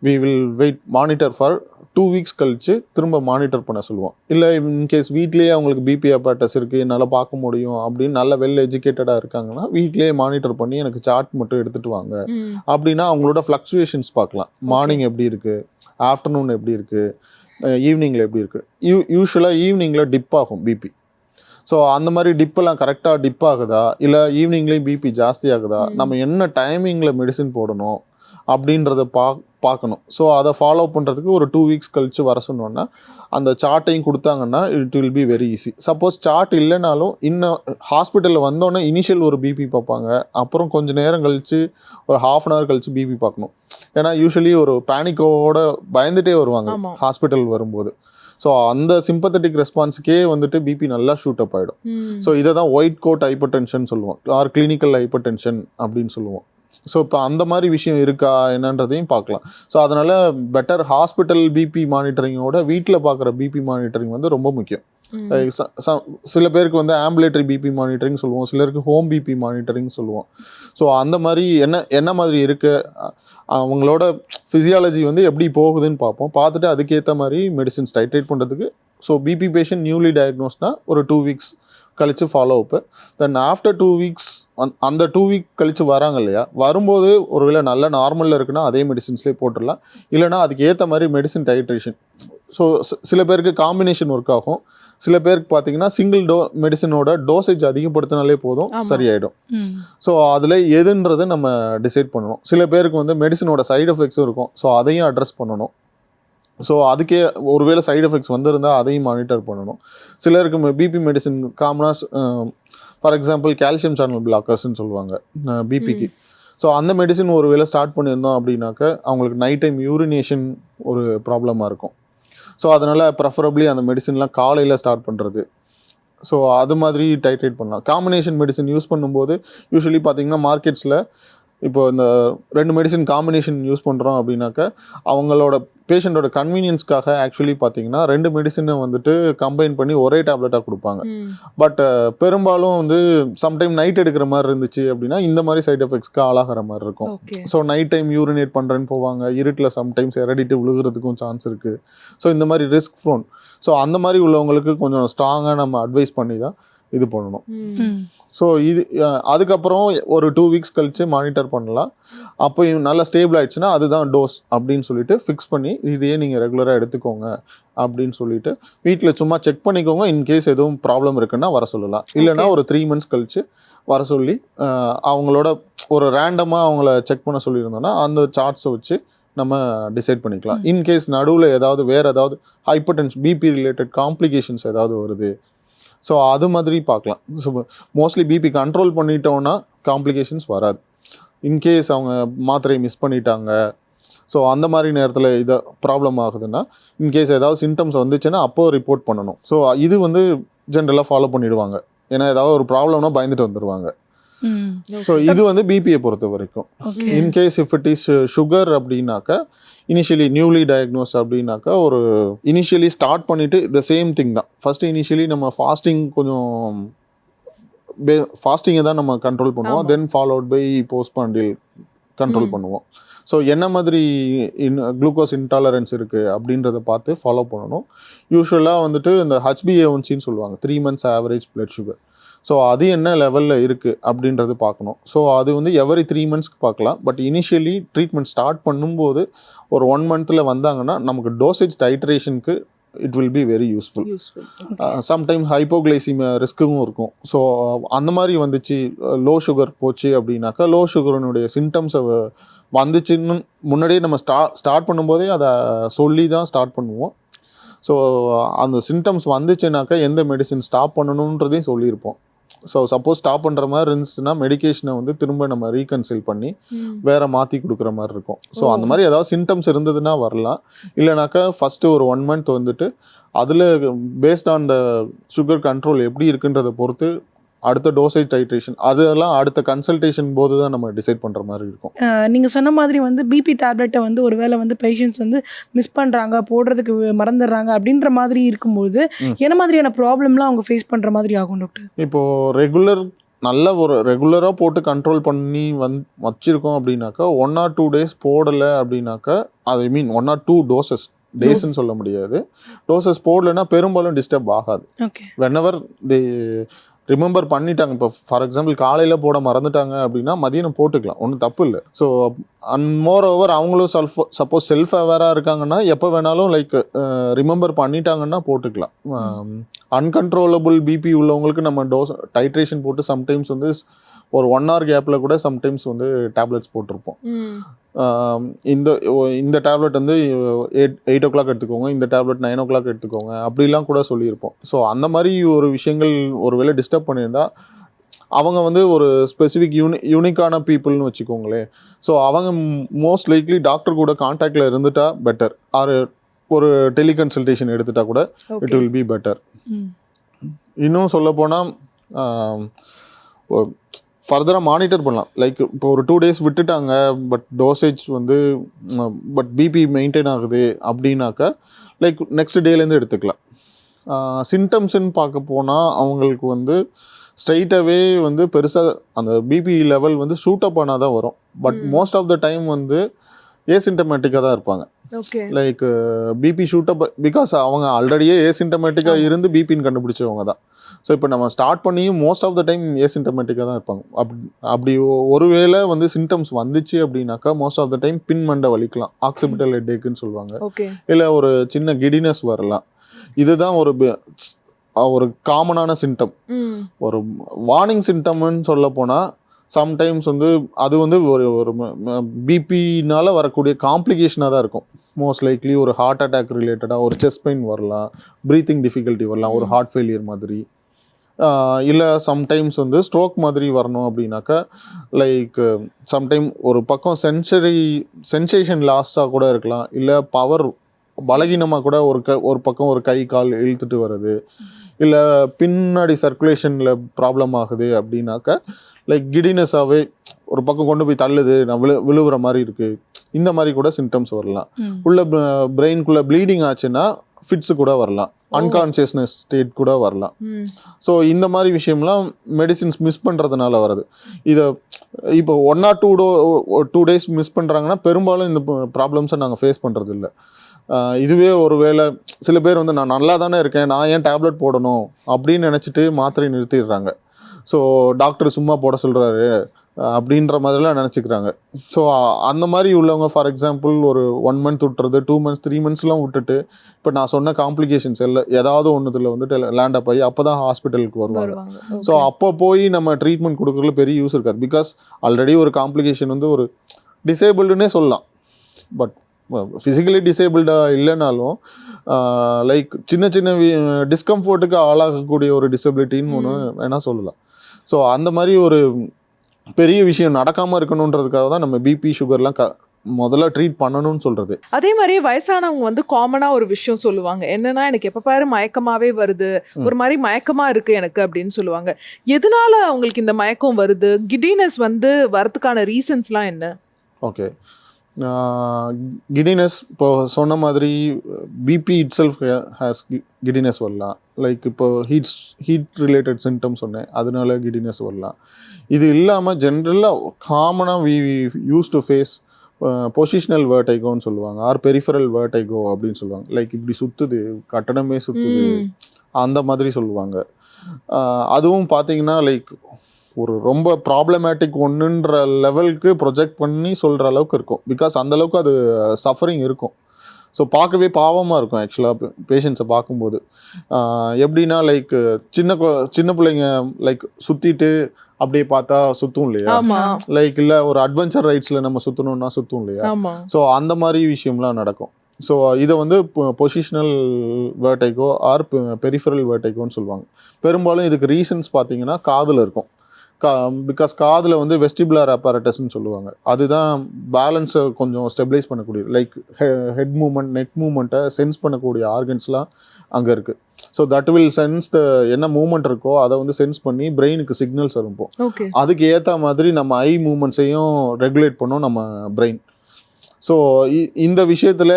we will wait monitor for 2 weeks கழித்து திரும்ப மானிட்டர் பண்ண சொல்லுவோம். இல்லை இன்கேஸ் வீட்லேயே அவங்களுக்கு பிபி அப்பாட்டஸ் இருக்குது, என்னால் பார்க்க முடியும் அப்படின்னு நல்ல வெல் எஜுகேட்டடாக இருக்காங்கன்னா வீட்லேயே மானிட்டர் பண்ணி எனக்கு சார்ட் மட்டும் எடுத்துகிட்டு வாங்க அப்படின்னா அவங்களோட ஃப்ளக்சுவேஷன்ஸ் பார்க்கலாம். மார்னிங் எப்படி இருக்குது, ஆஃப்டர்நூன் எப்படி இருக்குது, ஈவினிங்கில் எப்படி இருக்குது. யூஸ்வலாக ஈவினிங்கில் டிப் ஆகும் பிபி. ஸோ அந்த மாதிரி டிப்பெல்லாம் கரெக்டாக டிப் ஆகுதா, இல்லை ஈவினிங்லேயும் பிபி ஜாஸ்தி ஆகுதா, நம்ம என்ன டைமிங்கில் மெடிசின் போடணும் அப்படின்றத பார்க்கணும். ஸோ அதை ஃபாலோ பண்ணுறதுக்கு ஒரு 2 weeks கழித்து வர சொன்னோன்னா அந்த சார்ட்டையும் கொடுத்தாங்கன்னா it will be very easy. Suppose chart இல்லைனாலும் இன்னும் ஹாஸ்பிட்டலில் வந்தோடனே இனிஷியல் ஒரு பிபி பார்ப்பாங்க, அப்புறம் கொஞ்சம் நேரம் கழித்து ஒரு 1/2 hour கழித்து பிபி பார்க்கணும். ஏன்னா யூஸ்வலி ஒரு பேனிக்கோட பயந்துட்டே வருவாங்க ஹாஸ்பிட்டல் வரும்போது. ஸோ அந்த சிம்பத்தட்டிக் ரெஸ்பான்ஸுக்கே வந்துட்டு பிபி நல்லா ஷூட் அப் ஆகிடும். ஸோ இதை தான் ஒயிட் கோட் ஹைப்பர் டென்ஷன் சொல்லுவோம், ஆர் கிளினிக்கல் ஹைப்பர் டென்ஷன் அப்படின்னு சொல்லுவோம். ஸோ இப்போ அந்த மாதிரி விஷயம் இருக்கா என்னன்றதையும் பார்க்கலாம். ஸோ அதனால் பெட்டர் ஹாஸ்பிட்டல் பிபி மானிட்டரிங்கோட வீட்டில் பார்க்குற பிபி மானிட்டரிங் வந்து ரொம்ப முக்கியம். சில பேருக்கு வந்து ஆம்புலேட்டரி பிபி மானிட்டரிங் சொல்லுவோம், சிலருக்கு ஹோம் பிபி மானிட்டரிங் சொல்லுவோம். ஸோ அந்த மாதிரி என்ன மாதிரி இருக்குது, அவங்களோட ஃபிசியாலஜி வந்து எப்படி போகுதுன்னு பார்ப்போம். பார்த்துட்டு அதுக்கேற்ற மாதிரி மெடிசின்ஸ் டைட்ரேட் பண்ணுறதுக்கு. ஸோ பிபி பேஷண்ட் நியூலி டயக்னோஸ்னா ஒரு 2 weeks கழித்து ஃபாலோ அப்பு. தென் ஆஃப்டர் 2 weeks அந்த 2 week கழித்து வராங்க இல்லையா, வரும்போது ஒருவேளை நல்ல நார்மலில் இருக்குன்னா அதே மெடிசின்ஸ்லேயே போட்டுடலாம். இல்லைனா அதுக்கு ஏற்ற மாதிரி மெடிசின் டைட்ரேஷன். ஸோ சில பேருக்கு காம்பினேஷன் ஒர்க் ஆகும், சில பேருக்கு பார்த்தீங்கன்னா சிங்கிள் மெடிசனோட டோசேஜ் அதிகப்படுத்தினாலே போதும், சரியாயிடும். ஸோ அதில் எதுன்றது நம்ம டிசைட் பண்ணணும். சில பேருக்கு வந்து மெடிசனோட சைடு எஃபெக்ட்ஸும் இருக்கும், ஸோ அதையும் அட்ரஸ் பண்ணணும். ஸோ அதுக்கே ஒருவேளை சைடு எஃபெக்ட்ஸ் வந்திருந்தால் அதையும் மானிட்டர் பண்ணணும். சிலருக்கு பிபி மெடிசின் காமனாக ஃபார் எக்ஸாம்பிள் கால்சியம் சேனல் பிளாக்கர்ஸ்ன்னு சொல்லுவாங்க பிபிக்கு. ஸோ அந்த மெடிசின் ஒரு வேளை ஸ்டார்ட் பண்ணியிருந்தோம் அப்படின்னாக்க அவங்களுக்கு நைட் டைம் யூரினேஷன் ஒரு ப்ராப்ளமாக இருக்கும். ஸோ அதனால் ப்ரெஃபரபிளி அந்த மெடிசின்லாம் காலையில் ஸ்டார்ட் பண்ணுறது. ஸோ அது மாதிரி டைட்ரேட் பண்ணலாம். காம்பினேஷன் மெடிசின் யூஸ் பண்ணும்போது யூஸ்வலி பார்த்திங்கன்னா மார்க்கெட்ஸில் இப்போ இந்த 2 மெடிசின் காம்பினேஷன் யூஸ் பண்ணுறோம் அப்படின்னாக்க அவங்களோட பேஷண்ட்டோட கன்வீனியன்ஸ்க்காக ஆக்சுவலி பார்த்தீங்கன்னா 2 மெடிசினை வந்துட்டு கம்பைன் பண்ணி ஒரே டேப்லெட்டாக கொடுப்பாங்க. பட் பெரும்பாலும் வந்து சம்டைம் நைட் எடுக்கிற மாதிரி இருந்துச்சு அப்படின்னா இந்த மாதிரி சைட் எஃபெக்ட்ஸ்க்கு ஆளாகிற மாதிரி இருக்கும். ஸோ நைட் டைம் யூரினேட் பண்ணுறேன்னு போவாங்க, இருட்டில் சம்டைம்ஸ் எரடிட்டு விழுகிறதுக்கும் சான்ஸ் இருக்குது. ஸோ இந்த மாதிரி ரிஸ்க் ஃப்ரோன். ஸோ அந்த மாதிரி உள்ளவங்களுக்கு கொஞ்சம் ஸ்ட்ராங்காக நம்ம அட்வைஸ் பண்ணி தான் இது பண்ணணும். ஸோ இது அதுக்கப்புறம் ஒரு 2 weeks கழித்து மானிட்டர் பண்ணலாம். அப்போ நல்லா ஸ்டேபிள் ஆகிடுச்சுன்னா அதுதான் டோஸ் அப்படின்னு சொல்லிட்டு ஃபிக்ஸ் பண்ணி இதையே நீங்கள் ரெகுலராக எடுத்துக்கோங்க அப்படின்னு சொல்லிட்டு வீட்டில் சும்மா செக் பண்ணிக்கோங்க. இன்கேஸ் எதுவும் ப்ராப்ளம் இருக்குன்னா வர சொல்லலாம். இல்லைனா ஒரு 3 months கழித்து வர சொல்லி அவங்களோட ஒரு ரேண்டமாக அவங்கள செக் பண்ண சொல்லியிருந்தோம்னா அந்த சார்ட்ஸை வச்சு நம்ம டிசைட் பண்ணிக்கலாம். இன்கேஸ் நடுவில் ஏதாவது வேறு ஏதாவது ஹைப்பர்டென்ஷன் பிபி ரிலேட்டட் காம்ப்ளிகேஷன்ஸ் ஏதாவது வருது, ஸோ அது மாதிரி பார்க்கலாம். ஸோ மோஸ்ட்லி பிபி கண்ட்ரோல் பண்ணிட்டோன்னா காம்ப்ளிகேஷன்ஸ் வராது. இன்கேஸ் அவங்க மாத்திரையை மிஸ் பண்ணிட்டாங்க, ஸோ அந்த மாதிரி நேரத்தில் இதை ப்ராப்ளம் ஆகுதுன்னா இன்கேஸ் ஏதாவது சிம்டம்ஸ் வந்துச்சுன்னா அப்போ ரிப்போர்ட் பண்ணணும். ஸோ இது வந்து ஜென்ரலாக ஃபாலோ பண்ணிவிடுவாங்க. ஏன்னா ஏதாவது ஒரு ப்ராப்ளம்னா பயந்துட்டு வந்துடுவாங்க. ஸோ இது வந்து பிபியை பொறுத்த வரைக்கும். In case if it is sugar அப்படின்னாக்கா இனிஷியலி நியூலி டயக்னோஸ் அப்படின்னாக்கா ஒரு இனிஷியலி ஸ்டார்ட் பண்ணிவிட்டு த சேம் திங் தான். ஃபஸ்ட்டு இனிஷியலி நம்ம ஃபாஸ்டிங் கொஞ்சம் ஃபாஸ்டிங்கை தான் நம்ம கண்ட்ரோல் பண்ணுவோம். தென் ஃபாலோட் பை போஸ்ட்பாண்டில் கண்ட்ரோல் பண்ணுவோம். ஸோ என்ன மாதிரி குளுக்கோஸ் இன்டாலரன்ஸ் இருக்குது அப்படின்றத பார்த்து ஃபாலோ பண்ணணும். யூஸ்வலாக வந்துட்டு இந்த HbA1cன்னு சொல்லுவாங்க, 3 months average blood sugar. So அது என்ன லெவலில் இருக்குது அப்படின்றது பார்க்கணும். ஸோ அது வந்து எவரி 3 monthsக்கு பார்க்கலாம். பட் இனிஷியலி ட்ரீட்மெண்ட் ஸ்டார்ட் பண்ணும்போது ஒரு 1 monthல வந்தாங்கன்னா நமக்கு டோசேஜ் டைட்ரேஷனுக்கு it will be very useful. Sometime hypoglycaemia ரிஸ்க்கும் இருக்கும். ஸோ அந்த மாதிரி வந்துச்சு, லோ சுகர் போச்சு அப்படின்னாக்கா லோ சுகரினுடைய சிம்டம்ஸை வந்துச்சுன்னு முன்னாடியே நம்ம ஸ்டார்ட் பண்ணும்போதே அதை சொல்லி தான் ஸ்டார்ட் பண்ணுவோம். ஸோ அந்த சிம்டம்ஸ் வந்துச்சுனாக்கா எந்த மெடிசின் ஸ்டாப் பண்ணணுன்றதையும் சொல்லியிருப்போம். ஸோ சப்போஸ் ஸ்டாப் பண்ணுற மாதிரி இருந்துச்சுன்னா மெடிக்கேஷனை வந்து திரும்ப நம்ம ரீகன்சில் பண்ணி வேற மாற்றி கொடுக்குற மாதிரி இருக்கும். ஸோ அந்த மாதிரி ஏதாவது சிம்டம்ஸ் இருந்ததுன்னா வரலாம். இல்லைனாக்கா ஃபஸ்ட்டு ஒரு 1 month வந்துட்டு அதில் based on the sugar control எப்படி இருக்குன்றதை பொறுத்து அடுத்த டோசேஜ் டைட்ரேஷன் அதெல்லாம் அடுத்த கன்சல்டேஷன் போது தான் நம்ம டிசைட் பண்ணுற மாதிரி இருக்கும். நீங்கள் சொன்ன மாதிரி வந்து பிபி டேப்லெட்டை வந்து ஒரு வேளை வந்து பேஷண்ட்ஸ் வந்து மிஸ் பண்ணுறாங்க, போடுறதுக்கு மறந்துடுறாங்க அப்படின்ற மாதிரி இருக்கும்போது என்ன மாதிரியான ப்ராப்ளம்லாம் அவங்க ஃபேஸ் பண்ணுற மாதிரி ஆகும் டாக்டர்? இப்போது நல்ல ஒரு ரெகுலராக போட்டு கண்ட்ரோல் பண்ணி வச்சுருக்கோம் அப்படின்னாக்கா 1 or 2 days போடலை அப்படின்னாக்கா அது மீன் 1 or 2 doses டேஸ்ன்னு சொல்ல முடியாது. டோசஸ் போடலைன்னா பெரும்பாலும் டிஸ்டர்ப் ஆகாது. வென்எவர் தே ரிமெம்பர் பண்ணிட்டாங்க. இப்போ ஃபார் எக்ஸாம்பிள் காலையில் போட மறந்துட்டாங்க அப்படின்னா மதியம் போட்டுக்கலாம், ஒன்றும் தப்பு இல்லை. ஸோ அண்ட் மோர் ஓவர் அவங்களும் சப்போஸ் செல்ஃப் அவேராக இருக்காங்கன்னா எப்போ வேணாலும் லைக் ரிமெம்பர் பண்ணிட்டாங்கன்னா போட்டுக்கலாம். அன்கண்ட்ரோலபிள் பிபி உள்ளவங்களுக்கு நம்ம டைட்ரேஷன் போட்டு சம்டைம்ஸ் வந்து ஒரு 1 hour கேப்பில் கூட சம்டைம்ஸ் வந்து டேப்லெட்ஸ் போட்டிருப்போம். இந்த டேப்லெட் வந்து 8 o'clock எடுத்துக்கோங்க, இந்த டேப்லெட் 9 o'clock எடுத்துக்கோங்க அப்படிலாம் கூட சொல்லியிருப்போம். ஸோ அந்த மாதிரி ஒரு விஷயங்கள் ஒரு வேளை டிஸ்டர்ப் பண்ணியிருந்தா அவங்க வந்து ஒரு ஸ்பெசிஃபிக் யூனிக்கான பீப்புள்னு வச்சுக்கோங்களேன். ஸோ அவங்க மோஸ்ட் லைக்லி டாக்டர் கூட கான்டாக்டில் இருந்துட்டா பெட்டர். ஒரு டெலிகன்சல்டேஷன் எடுத்துட்டா கூட இட் வில் பி பெட்டர். இன்னும் சொல்லப்போனால் ஃபர்தராக மானிட்டர் பண்ணலாம். லைக் இப்போ ஒரு 2 days விட்டுட்டாங்க பட் டோசேஜ் வந்து பட் பிபி மெயின்டைன் ஆகுது அப்படின்னாக்கா லைக் நெக்ஸ்ட் டேலேருந்து எடுத்துக்கலாம். சிம்டம்ஸ்ன்னு பார்க்க போனால் அவங்களுக்கு வந்து ஸ்ட்ரைட்டாகவே வந்து பெருசாக அந்த பிபி லெவல் வந்து ஷூட்டப் ஆனால் தான் வரும். But most of the time வந்து ஏசிம்டமேட்டிக்காக தான் இருப்பாங்க. லைக் பிபி ஷூட்டப் பிகாஸ் அவங்க ஆல்ரெடியே ஏசிம்டமேட்டிக்காக இருந்து பிபின்னு கண்டுபிடிச்சவங்க தான். ஸோ இப்போ நம்ம ஸ்டார்ட் பண்ணியும் மோஸ்ட் ஆஃப் த டைம் ஏசிம்டமேட்டிக்காக தான் இருப்பாங்க. அப்படி ஒருவேளை வந்து சிம்டம்ஸ் வந்துச்சு அப்படின்னாக்கா மோஸ்ட் ஆஃப் த டைம் பின் மண்டை வலிக்கலாம், ஆக்சிபிட்டல் ஹெட்டேக்குன்னு சொல்லுவாங்க, இல்லை ஒரு சின்ன கிடினஸ் வரலாம். இதுதான் ஒரு காமனான சிம்டம். ஒரு வார்னிங் சிம்டம்னு சொல்ல போனால் சம்டைம்ஸ் வந்து அது வந்து ஒரு பிபினால வரக்கூடிய காம்ப்ளிகேஷனாக தான் இருக்கும். மோஸ்ட் லைக்லி ஒரு ஹார்ட் அட்டாக் ரிலேட்டடாக ஒரு செஸ்ட் பெயின் வரலாம், ப்ரீத்திங் டிஃபிகல்ட்டி வரலாம், ஒரு ஹார்ட் ஃபெயிலியர் மாதிரி, இல்லை சம்டைம்ஸ் வந்து ஸ்ட்ரோக் மாதிரி வரணும் அப்படின்னாக்கா லைக் சம்டைம் ஒரு பக்கம் சென்சேஷன் லாஸாக கூட இருக்கலாம், இல்லை பவர் பலகீனமாக கூட ஒரு பக்கம் ஒரு கை கால் இழுத்துட்டு வருது, இல்லை பின்னாடி சர்க்குலேஷனில் ப்ராப்ளம் ஆகுது அப்படின்னாக்கா லைக் கிடினஸாகவே ஒரு பக்கம் கொண்டு போய் தள்ளுது, நான் விழுவுற மாதிரி இருக்குது, இந்த மாதிரி கூட சிம்டம்ஸ் வரலாம். உள்ள பிரெயின்குள்ளே ப்ளீடிங் ஆச்சுன்னா ஃபிட்ஸு கூட வரலாம், அன்கான்சியஸ்னஸ் ஸ்டேட் கூட வரலாம். ஸோ இந்த மாதிரி விஷயம்லாம் மெடிசின்ஸ் மிஸ் பண்ணுறதுனால வருது. இதை இப்போ 1 or 2 days மிஸ் பண்ணுறாங்கன்னா பெரும்பாலும் இந்த ப்ராப்ளம்ஸை நாங்கள் ஃபேஸ் பண்ணுறது இல்லை. இதுவே ஒரு வேளை சில பேர் வந்து நான் நல்லா தானே இருக்கேன், நான் ஏன் டேப்லெட் போடணும் அப்படின்னு நினச்சிட்டு மாத்திரை நிறுத்திடுறாங்க. ஸோ டாக்டர் சும்மா போட சொல்கிறாரு, அப்படின்ற மாதிரிலாம் நினச்சிக்கிறாங்க. ஸோ அந்த மாதிரி உள்ளவங்க ஃபார் எக்ஸாம்பிள் ஒரு 1 மந்த் விட்டுறது, 2 மந்த்ஸ் 3 மந்த்ஸ்லாம் விட்டுட்டு இப்போ நான் சொன்ன காம்ப்ளிகேஷன்ஸ் எல்லாம் ஏதாவது ஒன்றுத்தில் வந்துட்டு லேண்ட் அப் ஆகி அப்போ தான் ஹாஸ்பிட்டலுக்கு வருவாங்க. ஸோ அப்போ போய் நம்ம ட்ரீட்மெண்ட் கொடுக்குறதுல பெரிய யூஸ் இருக்காது. பிகாஸ் ஆல்ரெடி ஒரு காம்ப்ளிகேஷன் வந்து ஒரு டிசேபிள்டுன்னே சொல்லலாம். பட் ஃபிசிக்கலி டிசேபிள்டாக இல்லைனாலும் லைக் சின்ன சின்ன டிஸ்கம்ஃபர்ட்டுக்கு ஆளாகக்கூடிய ஒரு டிசபிலிட்டின்னு ஒன்று வேணால் சொல்லலாம். ஸோ அந்த மாதிரி ஒரு பெரிய விஷயம் நடக்காமல் இருக்கணுன்றதுக்காக தான் நம்ம பிபி சுகர்லாம் முதல்ல ட்ரீட் பண்ணணும்னு சொல்கிறது. அதே மாதிரி வயசானவங்க வந்து காமனாக ஒரு விஷயம் சொல்லுவாங்க, என்னன்னா எனக்கு எப்போ பாரு மயக்கமாகவே வருது, ஒரு மாதிரி மயக்கமாக இருக்குது எனக்கு அப்படின்னு சொல்லுவாங்க. எதனால அவங்களுக்கு இந்த மயக்கம் வருது, கிடினஸ் வந்து வரதுக்கான ரீசன்ஸ்லாம் என்ன? ஓகே, கிடினஸ் இப்போ சொன்ன மாதிரி BP itself has giddiness வரலாம். லைக் இப்போ ஹீட் ரிலேட்டட் சிம்டம்ஸ் சொன்னேன், அதனால கிடினஸ் வரலாம். இது இல்லாமல் ஜென்ரலாக காமனாக we use to face positional வேர்டைகோன்னு சொல்லுவாங்க, ஆர் பெரிஃபரல் வேர்டைகோ அப்படின்னு சொல்லுவாங்க. லைக் இப்படி சுற்றுது, கட்டணமே சுற்றுது, அந்த மாதிரி சொல்லுவாங்க. அதுவும் பார்த்தீங்கன்னா லைக் ஒரு ரொம்ப ப்ராப்ளமேட்டிக் ஒன்றுன்ற லெவலுக்கு ப்ரொஜெக்ட் பண்ணி சொல்கிற அளவுக்கு இருக்கும். பிகாஸ் அந்தளவுக்கு அது சஃபரிங் இருக்கும். ஸோ பார்க்கவே பாவமாக இருக்கும் ஆக்சுவலாக பேஷண்ட்ஸை பார்க்கும்போது. எப்படின்னா லைக் சின்ன பிள்ளைங்க லைக் சுற்றிட்டு அப்படியே பார்த்தா சுற்றும் இல்லையா, லைக் இல்லை ஒரு அட்வென்ச்சர் ரைட்ஸில் நம்ம சுற்றணுன்னா சுற்றும் இல்லையா. ஸோ அந்த மாதிரி விஷயம்லாம் நடக்கும். ஸோ இதை வந்து பொசிஷனல் வேர்டைகோ ஆர் பெரிஃபரல் வேர்டைகோன்னு சொல்லுவாங்க. பெரும்பாலும் இதுக்கு ரீசன்ஸ் பார்த்தீங்கன்னா காதில் இருக்கும். பிகாஸ் காதில் வந்து வெஸ்டிபுலர் அப்பரேட்டஸ்ன்னு சொல்லுவாங்க. அதுதான் பேலன்ஸை கொஞ்சம் ஸ்டெபிலைஸ் பண்ணக்கூடியது. லைக் ஹெட் மூமெண்ட், நெக் மூமெண்ட்டை சென்ஸ் பண்ணக்கூடிய ஆர்கன்ஸ்லாம் அங்கே இருக்குது. ஸோ தட் வில் சென்ஸ் என்ன மூமெண்ட் இருக்கோ அதை வந்து சென்ஸ் பண்ணி பிரெயினுக்கு சிக்னல்ஸ் அனுப்பும். அதுக்கு ஏற்ற மாதிரி நம்ம ஐ மூமெண்ட்ஸையும் ரெகுலேட் பண்ணோம் நம்ம பிரெயின். ஸோ இந்த விஷயத்தில்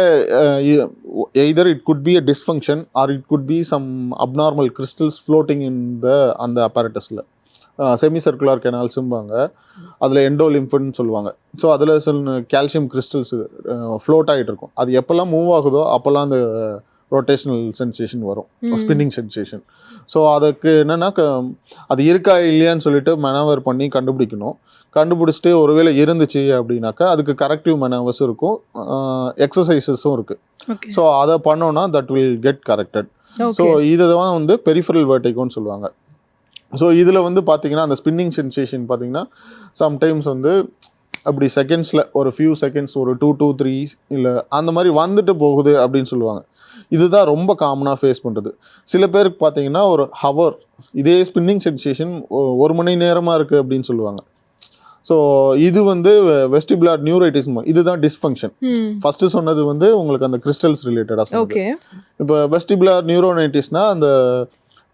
either it could be a dysfunction or it could be some abnormal crystals floating in அந்த அப்பரேட்டஸில். செமி சர்க்குலர் கெனால்ஸும்பாங்க, அதில் எண்டோலிம்ஃப்னு சொல்லுவாங்க. ஸோ அதில் சில கால்சியம் கிறிஸ்டல்ஸ் ஃப்ளோட் ஆகிட்டு இருக்கும். அது எப்போல்லாம் மூவ் ஆகுதோ அப்போல்லாம் அந்த ரொட்டேஷனல் சென்சேஷன் வரும், ஸ்பின்னிங் சென்சேஷன். ஸோ அதுக்கு என்னென்னா அது இருக்கா இல்லையான்னு சொல்லிட்டு மெனாவர் பண்ணி கண்டுபிடிக்கணும். கண்டுபிடிச்சிட்டு ஒருவேளை இருந்துச்சு அப்படின்னாக்கா அதுக்கு கரெக்டிவ் மெனாவர்ஸும் இருக்கும், எக்ஸசைசஸும் இருக்குது. ஸோ அதை பண்ணோன்னா that will get corrected. So இதை தான் வந்து பெரிஃபரல் வேர்டைகோன்னு சொல்லுவாங்க. ஸோ இதில் வந்து பார்த்தீங்கன்னா அந்த ஸ்பின்னிங் சென்சேஷன் பார்த்தீங்கன்னா சம்டைம்ஸ் வந்து அப்படி செகண்ட்ஸில் ஒரு ஃபியூ செகண்ட்ஸ், ஒரு 2 to 3 இல்லை அந்த மாதிரி வந்துட்டு போகுது அப்படின்னு சொல்லுவாங்க. இதுதான் ரொம்ப காமனாக ஃபேஸ் பண்ணுறது. சில பேருக்கு பார்த்தீங்கன்னா ஒரு ஹவர் இதே ஸ்பின்னிங் சென்சேஷன் 1 மணி நேரமாக இருக்குது அப்படின்னு சொல்லுவாங்க. ஸோ இது வந்து வெஸ்டிபுலர் நியூரைட்டிஸ், இதுதான் டிஸ்ஃபங்க்ஷன். ஃபஸ்ட்டு சொன்னது வந்து உங்களுக்கு அந்த கிறிஸ்டல்ஸ் ரிலேட்டடாக சொன்னது. இப்போ வெஸ்டிபுலர் நியூரோனைட்டிஸ்னா அந்த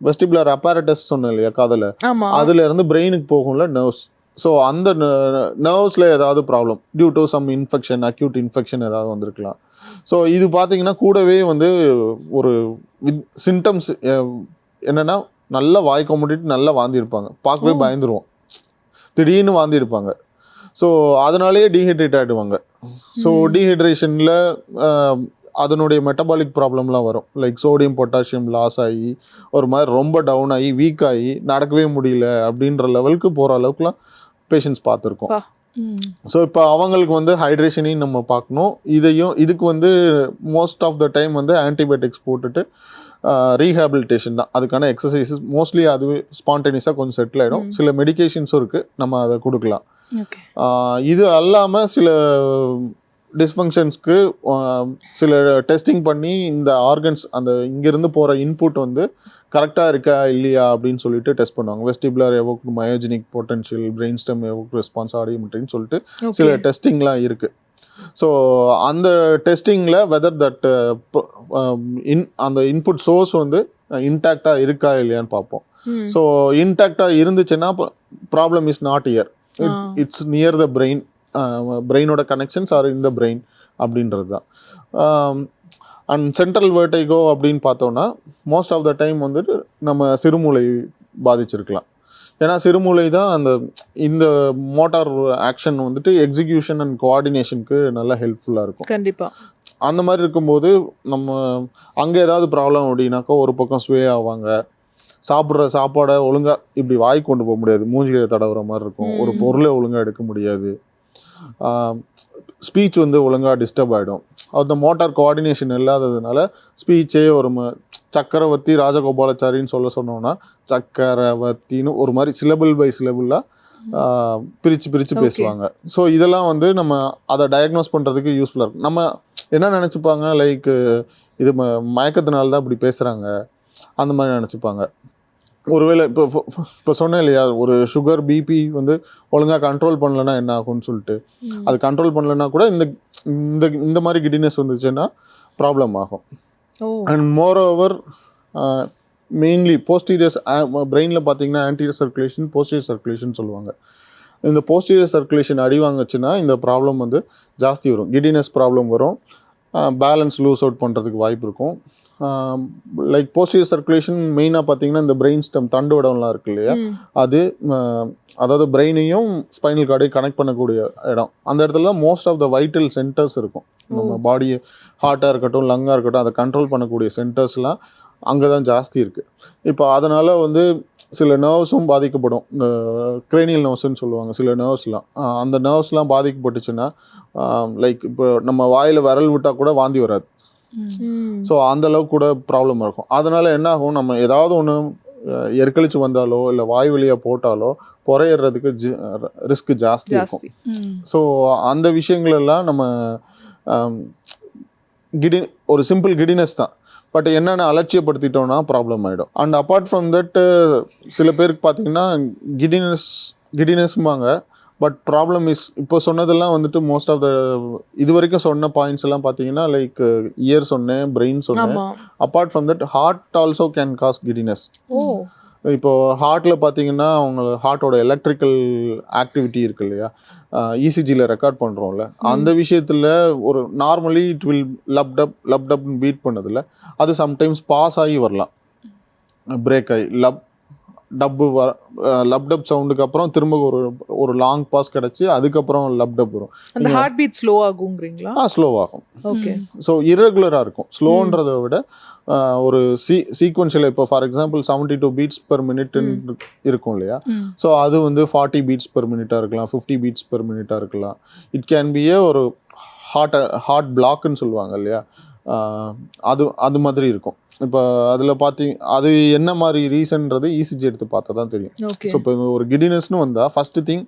வெஸ்டிபுலர் அப்பரேட்டஸ் சொன்னேன் இல்லையா காதில், அதுல இருந்து பிரெயினுக்கு போகும்ல நர்வ்ஸ். ஸோ அந்த நர்வ்ஸில் ஏதாவது problem due to some infection, acute infection ஏதாவது வந்திருக்கலாம். ஸோ இது பார்த்தீங்கன்னா கூடவே வந்து ஒரு சிம்டம்ஸ் என்னென்னா நல்லா வாய் கொமட்டிட்டு நல்லா வாந்திருப்பாங்க, பார்க்கவே பயந்துருவோம், திடீர்னு வாந்திருப்பாங்க. ஸோ அதனாலேயே டீஹைட்ரேட் ஆகிடுவாங்க. ஸோ டீஹைட்ரேஷனில் அதனுடைய மெட்டபாலிக் ப்ராப்ளம்லாம் வரும். லைக் சோடியம் பொட்டாசியம் லாஸ் ஆகி ஒரு மாதிரி ரொம்ப டவுன் ஆகி வீக் ஆகி நடக்கவே முடியல அப்படின்ற லெவலுக்கு போகிற அளவுக்குலாம் பேஷண்ட்ஸ் பார்த்துருக்கோம். ஸோ இப்போ அவங்களுக்கு வந்து ஹைட்ரேஷனையும் நம்ம பார்க்கணும். இதுக்கு வந்து மோஸ்ட் ஆஃப் த டைம் வந்து ஆன்டிபயோட்டிக்ஸ் போட்டுட்டு ரீஹாபிலிட்டேஷன் தான் அதுக்கான எக்ஸசைசஸ். மோஸ்ட்லி அதுவே ஸ்பான்டேனியஸாக கொஞ்சம் செட்டில் ஆகிடும். சில மெடிகேஷன்ஸும் இருக்குது, நம்ம அதை கொடுக்கலாம். இது அல்லாமல் சில டிஸ்ஃபங்க்ஷன்ஸ்க்கு சில டெஸ்டிங் பண்ணி இந்த ஆர்கன்ஸ் அந்த இங்கேருந்து போகிற இன்புட் வந்து கரெக்டாக இருக்கா இல்லையா அப்படின்னு சொல்லிட்டு டெஸ்ட் பண்ணுவாங்க. Vestibular evoked myogenic potential, brain stem evoked response, ஆடியோமெட்ரின்னு சொல்லிட்டு சில டெஸ்டிங்லாம் இருக்குது. ஸோ அந்த டெஸ்டிங்கில் வெதர் தட் அந்த இன்புட் சோர்ஸ் வந்து இன்டாக்டாக இருக்கா இல்லையான்னு பார்ப்போம். ஸோ இன்டாக்டாக இருந்துச்சுன்னா problem is not ear, it's near the brain, பிரெயினோட connections are in the brain அப்படின்றது தான். அண்ட் சென்ட்ரல் வேர்டைகோ அப்படின்னு பார்த்தோன்னா மோஸ்ட் ஆஃப் த டைம் வந்துட்டு நம்ம சிறுமூளை பாதிச்சிருக்கலாம். ஏன்னா சிறுமூளை தான் இந்த மோட்டார் ஆக்ஷன் வந்துட்டு எக்ஸிக்யூஷன் அண்ட் கோஆர்டினேஷனுக்கு நல்லா ஹெல்ப்ஃபுல்லாக இருக்கும். கண்டிப்பாக அந்த மாதிரி இருக்கும்போது நம்ம அங்கே ஏதாவது ப்ராப்ளம் அப்படின்னாக்கா ஒரு பக்கம் ஸ்வே ஆவாங்க, சாப்பிட்ற சாப்பாடை ஒழுங்காக இப்படி வாய் கொண்டு போக முடியாது, மூஞ்சிகளை தடவுற மாதிரி இருக்கும், ஒரு பொருளை ஒழுங்காக எடுக்க முடியாது, ஸ்பீச் வந்து ஒழுங்காக டிஸ்டர்ப் ஆகிடும். அந்த மோட்டார் கோஆர்டினேஷன் இல்லாததுனால ஸ்பீச்சே ஒரு சக்கரவர்த்தி ராஜகோபாலாச்சாரின்னு சொன்னோம்னா சக்கரவர்த்தின்னு ஒரு மாதிரி சிலபிள் பை சிலபிளாக பிரித்து பேசுவாங்க. ஸோ இதெல்லாம் வந்து நம்ம அதை டயக்னோஸ் பண்ணுறதுக்கு யூஸ்ஃபுல்லாக இருக்கும். நம்ம என்ன நினச்சிப்பாங்க, லைக் இது மயக்கத்தினால தான் இப்படி பேசுகிறாங்க அந்த மாதிரி நினச்சிப்பாங்க. ஒருவேளை இப்போ சொன்னேன் இல்லையா, ஒரு சுகர் பிபி வந்து ஒழுங்காக கண்ட்ரோல் பண்ணலன்னா என்ன ஆகும்னு சொல்லிட்டு, அது கண்ட்ரோல் பண்ணலன்னா கூட இந்த மாதிரி கிடினஸ் வந்துச்சுன்னா ப்ராப்ளம் ஆகும். And more over mainly posterior பிரெயினில் பார்த்தீங்கன்னா ஆன்டீரியர் சர்க்குலேஷன் போஸ்டீரியர் சர்க்குலேஷன் சொல்லுவாங்க. இந்த போஸ்டீரியர் சர்க்குலேஷன் அடி வாங்குச்சுன்னா இந்த ப்ராப்ளம் வந்து ஜாஸ்தி வரும், கிடினஸ் ப்ராப்ளம் வரும், பேலன்ஸ் லூஸ் அவுட் பண்ணுறதுக்கு வாய்ப்பு இருக்கும். லைக் போஸ்டீரியர் சர்க்குலேஷன் மெயினாக பார்த்தீங்கன்னா இந்த பிரெயின் ஸ்டெம் தண்டுவடம்லாம் இருக்கு இல்லையா, அது அதாவது பிரெயினையும் ஸ்பைனல் கார்டையும் கனெக்ட் பண்ணக்கூடிய இடம். அந்த இடத்துல தான் most of the vital centres இருக்கும். நம்ம பாடி ஹார்ட்டாக இருக்கட்டும் லங்காக இருக்கட்டும் அதை கண்ட்ரோல் பண்ணக்கூடிய சென்டர்ஸ்லாம் அங்கே தான் ஜாஸ்தி இருக்குது. இப்போ அதனால் வந்து சில நர்வ்ஸும் பாதிக்கப்படும். இந்த கிரேனியல் நர்வ்ஸ்ன்னு சொல்லுவாங்க சில நர்வ்ஸ்லாம். அந்த நர்வ்ஸ்லாம் பாதிக்கப்பட்டுச்சுன்னா லைக் இப்போ நம்ம வாயில் விரல் விட்டால் கூட வாந்தி வராது. ஸோ அந்தளவுக்கு கூட ப்ராப்ளம் இருக்கும். அதனால் என்ன ஆகும், நம்ம ஏதாவது ஒன்று எற்கழிச்சு வந்தாலோ இல்லை வாய் வழியாக போட்டாலோ புறையிறதுக்கு ரிஸ்க் ஜாஸ்தி இருக்கும். ஸோ அந்த விஷயங்கள் எல்லாம் நம்ம ஒரு சிம்பிள் கிடினஸ் தான், பட் என்னென்ன அலட்சியப்படுத்திட்டோம்னா ப்ராப்ளம் ஆகிடும். அண்ட் அப்பார்ட் ஃப்ரம் தட் சில பேருக்கு பார்த்தீங்கன்னா கிடினஸ்மாங்க, பட் ப்ராப்ளம் இஸ் இப்போ சொன்னதெல்லாம் வந்துட்டு மோஸ்ட் ஆஃப் த இது வரைக்கும் சொன்ன பாயிண்ட்ஸ் எல்லாம் பார்த்தீங்கன்னா லைக் இயர் சொன்னேன், பிரெயின் சொன்னேன். Apart from that heart also can cause giddiness. இப்போ ஹார்ட்டில் பார்த்தீங்கன்னா அவங்க ஹார்ட்டோட எலக்ட்ரிக்கல் ஆக்டிவிட்டி இருக்கு இல்லையா, இசிஜியில் ரெக்கார்ட் பண்ணுறோம்ல, அந்த விஷயத்தில் ஒரு நார்மலி இட் வில் லப்டப்னு பீட் பண்ணதில்ல, அது சம்டைம்ஸ் பாஸ் ஆகி வரலாம், பிரேக் ஆகி லப்டப் சவுண்டுக்கு அப்புறம் திரும்ப ஒரு லாங் பாஸ் கிடச்சி அதுக்கப்புறம் லப்டப் வரும். அந்த ஹார்ட் பீட் ஸ்லோ ஆகுங்கிறீங்களா? ஸ்லோ ஆகும். ஓகே. ஸோ இரெகுலராக இருக்கும். ஸ்லோன்றதை விட ஒரு சீக்வன்ஷியல் இப்போ for example 72 beats per minute இருக்கும் இல்லையா, ஸோ அது வந்து 40 பீட்ஸ் பெர் மினிட்டாக இருக்கலாம், 50 பீட்ஸ் பெர் மினிட்டாக இருக்கலாம். இட் கேன் பி ஒரு ஹார்ட் பிளாக்னு சொல்லுவாங்க இல்லையா, அது மாதிரி இருக்கும். இப்போ அதில் அது என்ன மாதிரி ரீசன்றது இசிஜி எடுத்து பார்த்தா தான் தெரியும். ஸோ இப்போ ஒரு கிடினஸ்னு வந்தால் ஃபஸ்ட்டு திங்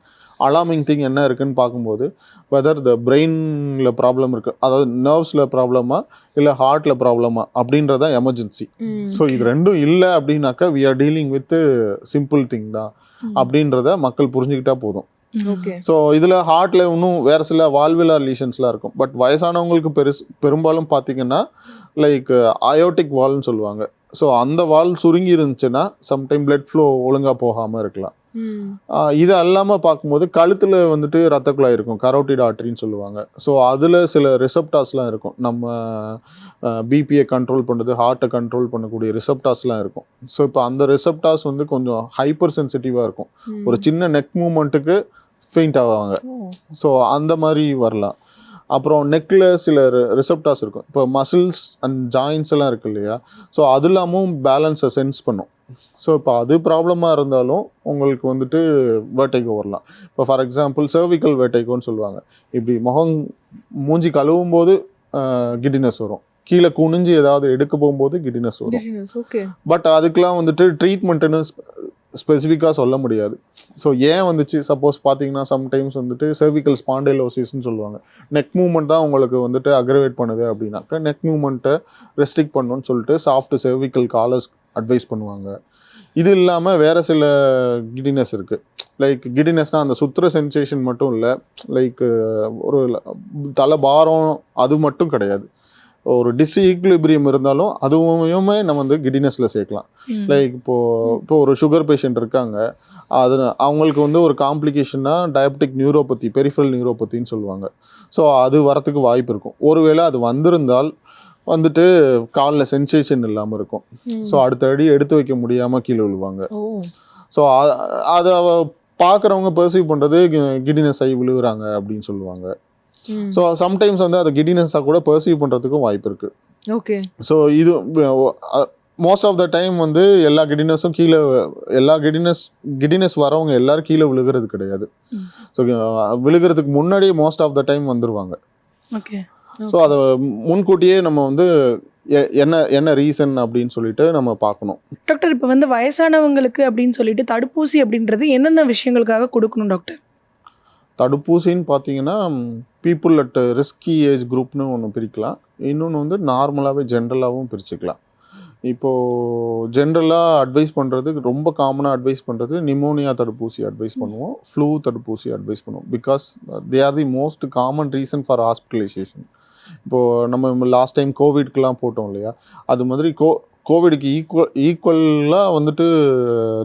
அலார்மிங் திங் என்ன இருக்குன்னு பார்க்கும்போது வெதர் த பிரெயினில் ப்ராப்ளம் இருக்குது, அதாவது நர்வ்ஸில் ப்ராப்ளமா இல்லை ஹார்ட்டில் ப்ராப்ளமா அப்படின்றதான் எமர்ஜென்சி. ஸோ இது ரெண்டும் இல்லை அப்படின்னாக்கா we are dealing with simple thing தான் அப்படின்றத மக்கள் புரிஞ்சுக்கிட்டா போதும். ஸோ இதில் ஹார்ட்டில் இன்னும் வேறு சில வால்வுலார் லீஷன்ஸ்லாம் இருக்கும். பட் வயசானவங்களுக்கு பெரும்பாலும் பார்த்தீங்கன்னா லைக் அயோட்டிக் வால்வ்னு சொல்லுவாங்க. ஸோ அந்த வால் சுருங்கி இருந்துச்சுன்னா சம்டைம் பிளட் ஃப்ளோ ஒழுங்காக போகாமல் இருக்கலாம். இது அல்லாமல் பார்க்கும்போது கழுத்தில் வந்துட்டு ரத்த குழாய் இருக்கும், கரோட்டிட் ஆர்டரின்னு சொல்லுவாங்க. ஸோ அதில் சில ரிசப்டார்ஸ்லாம் இருக்கும், நம்ம பிபியை கண்ட்ரோல் பண்ணுறது ஹார்ட்டை கண்ட்ரோல் பண்ணக்கூடிய ரிசப்டார்ஸ்லாம் இருக்கும். ஸோ இப்போ அந்த ரிசப்டார்ஸ் வந்து கொஞ்சம் ஹைப்பர் சென்சிட்டிவாக இருக்கும், ஒரு சின்ன நெக் மூமெண்ட்டுக்கு ஃபெயிண்ட் ஆவாங்க. ஸோ அந்த மாதிரி வரலாம். அப்புறம் நெக்கில் சில ரிசப்டார்ஸ் இருக்கும், இப்போ மசில்ஸ் அண்ட் ஜாயின்ஸ் எல்லாம் இருக்கு இல்லையா, ஸோ அது இல்லாமல் பேலன்ஸை சென்ஸ் பண்ணும். ஸோ இப்போ அது ப்ராப்ளமாக இருந்தாலும் உங்களுக்கு வந்துட்டு வேர்டைகோ வரலாம். இப்போ ஃபார் எக்ஸாம்பிள் சர்விக்கல் வேர்டைகோன்னு சொல்லுவாங்க. இப்படி மூஞ்சி கழுவும் போது கிடினஸ் வரும், கீழே குனிஞ்சு ஏதாவது எடுக்க போகும்போது கிடினஸ் வரும். பட் அதுக்கெலாம் வந்துட்டு ட்ரீட்மெண்ட்டுன்னு ஸ்பெசிஃபிக்காக சொல்ல முடியாது. ஸோ ஏன் வந்துச்சு, சப்போஸ் பார்த்தீங்கன்னா சம்டைம்ஸ் வந்துட்டு சர்விக்கல் ஸ்பாண்டைலோசிஸ்ன்னு சொல்லுவாங்க, நெக் மூவ்மெண்ட் தான் உங்களுக்கு வந்துட்டு அக்ரவேட் பண்ணுது அப்படின்னாக்கா நெக் மூவ்மெண்ட்டை ரெஸ்ட்ரிக்ட் பண்ணணும்னு சொல்லிட்டு சாஃப்ட் சர்விக்கல் காலர்ஸ் அட்வைஸ் பண்ணுவாங்க. இது இல்லாமல் வேறு சில கிடினஸ் இருக்குது. லைக் கிடினஸ்னால் அந்த சுற்றுற சென்சேஷன் மட்டும் இல்லை, லைக் ஒரு தலை பாரம் அது மட்டும் கிடையாது, ஒரு டிஸ்ஈக்லிபிரியம் இருந்தாலும் அதுவுமே நம்ம வந்து கிடினஸில் சேர்க்கலாம். லைக் இப்போ ஒரு சுகர் பேஷண்ட் இருக்காங்க, அது அவங்களுக்கு வந்து ஒரு காம்ப்ளிகேஷன்னா டயபெட்டிக் நியூரோபதி, பெரிஃபரல் நியூரோபதின்னு சொல்லுவாங்க. ஸோ அது வரத்துக்கு வாய்ப்பு இருக்கும். ஒருவேளை அது வந்திருந்தால் வந்துட்டு காலில் சென்சேஷன் இல்லாமல் இருக்கும். ஸோ அடுத்த அடி எடுத்து வைக்க முடியாமல் கீழே விழுவாங்க. ஸோ அதை பார்க்குறவங்க பெர்சீவ் பண்ணுறது கிடினஸ் ஆகி விழுகிறாங்க அப்படின்னு சொல்லுவாங்க. ஸோ சம்டைம்ஸ் வந்து அதை கிடினஸாக கூட பெர்சீவ் பண்ணுறதுக்கும் வாய்ப்பு இருக்குது. ஓகே. ஸோ இது மோஸ்ட் ஆஃப் த டைம் வந்து எல்லா கிடினஸும் கீழே கிடினஸ் வரவங்க எல்லாரும் கீழே விழுகிறது கிடையாது. ஸோ விழுகிறதுக்கு முன்னாடியே மோஸ்ட் ஆஃப் த டைம் வந்துருவாங்க. ஓகே. ஸோ அதை முன்கூட்டியே நம்ம வந்து என்ன ரீசன் அப்படின்னு சொல்லிட்டு நம்ம பார்க்கணும். டாக்டர், இப்போ வந்து வயசானவங்களுக்கு அப்படின்னு சொல்லிட்டு தடுப்பூசி அப்படின்றது என்னென்ன விஷயங்களுக்காக கொடுக்கணும் டாக்டர்? தடுப்பூசின்னு பார்த்தீங்கன்னா பீப்புள் அட் ரிஸ்கி ஏஜ் குரூப்னு ஒன்று பிரிக்கலாம். இன்னொன்று வந்து நார்மலாகவே ஜென்ரலாகவும் பிரிச்சுக்கலாம். இப்போது ஜென்ரலாக அட்வைஸ் பண்ணுறது, ரொம்ப காமனாக அட்வைஸ் பண்ணுறது நிமோனியா தடுப்பூசி அட்வைஸ் பண்ணுவோம், ஃப்ளூ தடுப்பூசி அட்வைஸ் பண்ணுவோம். Because they are the most common reason for hospitalisation. இப்போது நம்ம லாஸ்ட் டைம் கோவிட்க்கெலாம் போட்டோம் இல்லையா, அது மாதிரி கோவிடுக்கு ஈக்குவலாக வந்துட்டு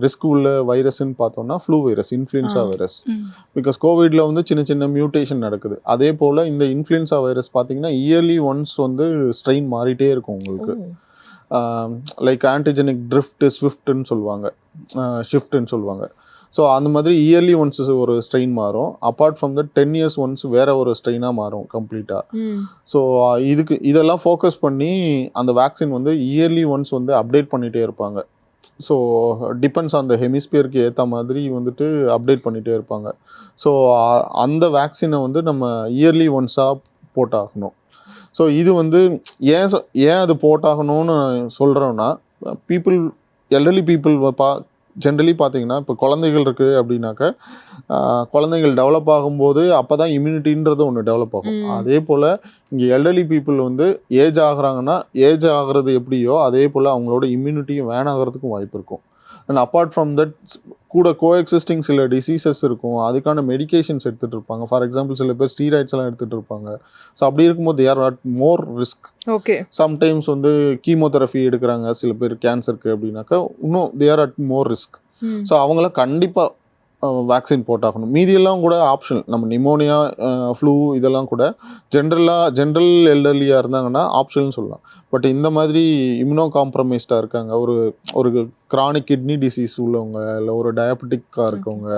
ரிஸ்க் உள்ள வைரஸ்ன்னு பார்த்தோம்னா flu virus, influenza virus. Because கோவிடில் வந்து சின்ன சின்ன மியூட்டேஷன் நடக்குது. அதே போல் இந்த இன்ஃப்ளூயன்ஸா வைரஸ் பார்த்தீங்கன்னா இயர்லி ஒன்ஸ் வந்து ஸ்ட்ரெயின் மாறிட்டே இருக்கும் உங்களுக்கு. லைக் ஆன்டிஜெனிக் ஷிஃப்ட்டுன்னு சொல்லுவாங்க. ஸோ அந்த மாதிரி இயர்லி ஒன்ஸ் ஒரு ஸ்ட்ரெயின் மாறும். Apart from that 10 years once வேற ஒரு ஸ்ட்ரெயினாக மாறும் கம்ப்ளீட்டாக. ஸோ இதெல்லாம் ஃபோக்கஸ் பண்ணி அந்த வேக்சின் வந்து இயர்லி ஒன்ஸ் வந்து அப்டேட் பண்ணிகிட்டே இருப்பாங்க. ஸோ டிபெண்ட்ஸ் ஆன் த ஹெமிஸ்பியருக்கு ஏற்ற மாதிரி வந்துட்டு அப்டேட் பண்ணிகிட்டே இருப்பாங்க. ஸோ அந்த வேக்சினை வந்து நம்ம இயர்லி ஒன்ஸாக போட்டாகணும். ஸோ இது வந்து ஏன் அது போட்டாகணும்னு சொல்கிறோன்னா, எல்டர்லி பீப்புள் ஜென்ரலி பார்த்தீங்கன்னா இப்போ குழந்தைகள் இருக்குது அப்படின்னாக்க குழந்தைகள் டெவலப் ஆகும்போது அப்போ தான் இம்யூனிட்டின்றது ஒன்று டெவலப் ஆகும். அதே போல் இங்கே எல்டர்லி பீப்புள் வந்து ஏஜ் ஆகுறாங்கன்னா ஏஜ் ஆகிறது எப்படியோ அதே போல் அவங்களோட இம்யூனிட்டியும் வேணாகிறதுக்கும் வாய்ப்பு இருக்கும். அண்ட் அப்பார்ட் ஃப்ரம் தட் கூட கோஎக்ஸிஸ்டிங் சில டிசீசஸ் இருக்கும், அதுக்கான மெடிகேஷன்ஸ் எடுத்துகிட்டு இருப்பாங்க. ஃபார் எக்ஸாம்பிள் சில பேர் ஸ்டீராய்ட்ஸ் எல்லாம் எடுத்துகிட்டு இருப்பாங்க. ஸோ அப்படி இருக்கும்போது there are more risk. Okay. Sometimes வந்து கீமோதெரபி எடுக்கிறாங்க சில பேர் கேன்சருக்கு அப்படின்னாக்கா இன்னும் there are more risk. So அவங்கள கண்டிப்பாக வேக்சின் போட்டாகணும். மீதியெல்லாம் கூட ஆப்ஷன். நம்ம நிமோனியா, ஃப்ளூ இதெல்லாம் கூட ஜென்ரல் எல்டர்லியாக இருந்தாங்கன்னா ஆப்ஷன் சொல்லலாம். பட் இந்த மாதிரி இம்யூனோ காம்ப்ரமைஸ்டாக இருக்காங்க, ஒரு கிரானிக் கிட்னி டிசீஸ் உள்ளவங்க, இல்லை ஒரு டயபெட்டிக்காக இருக்கவங்க,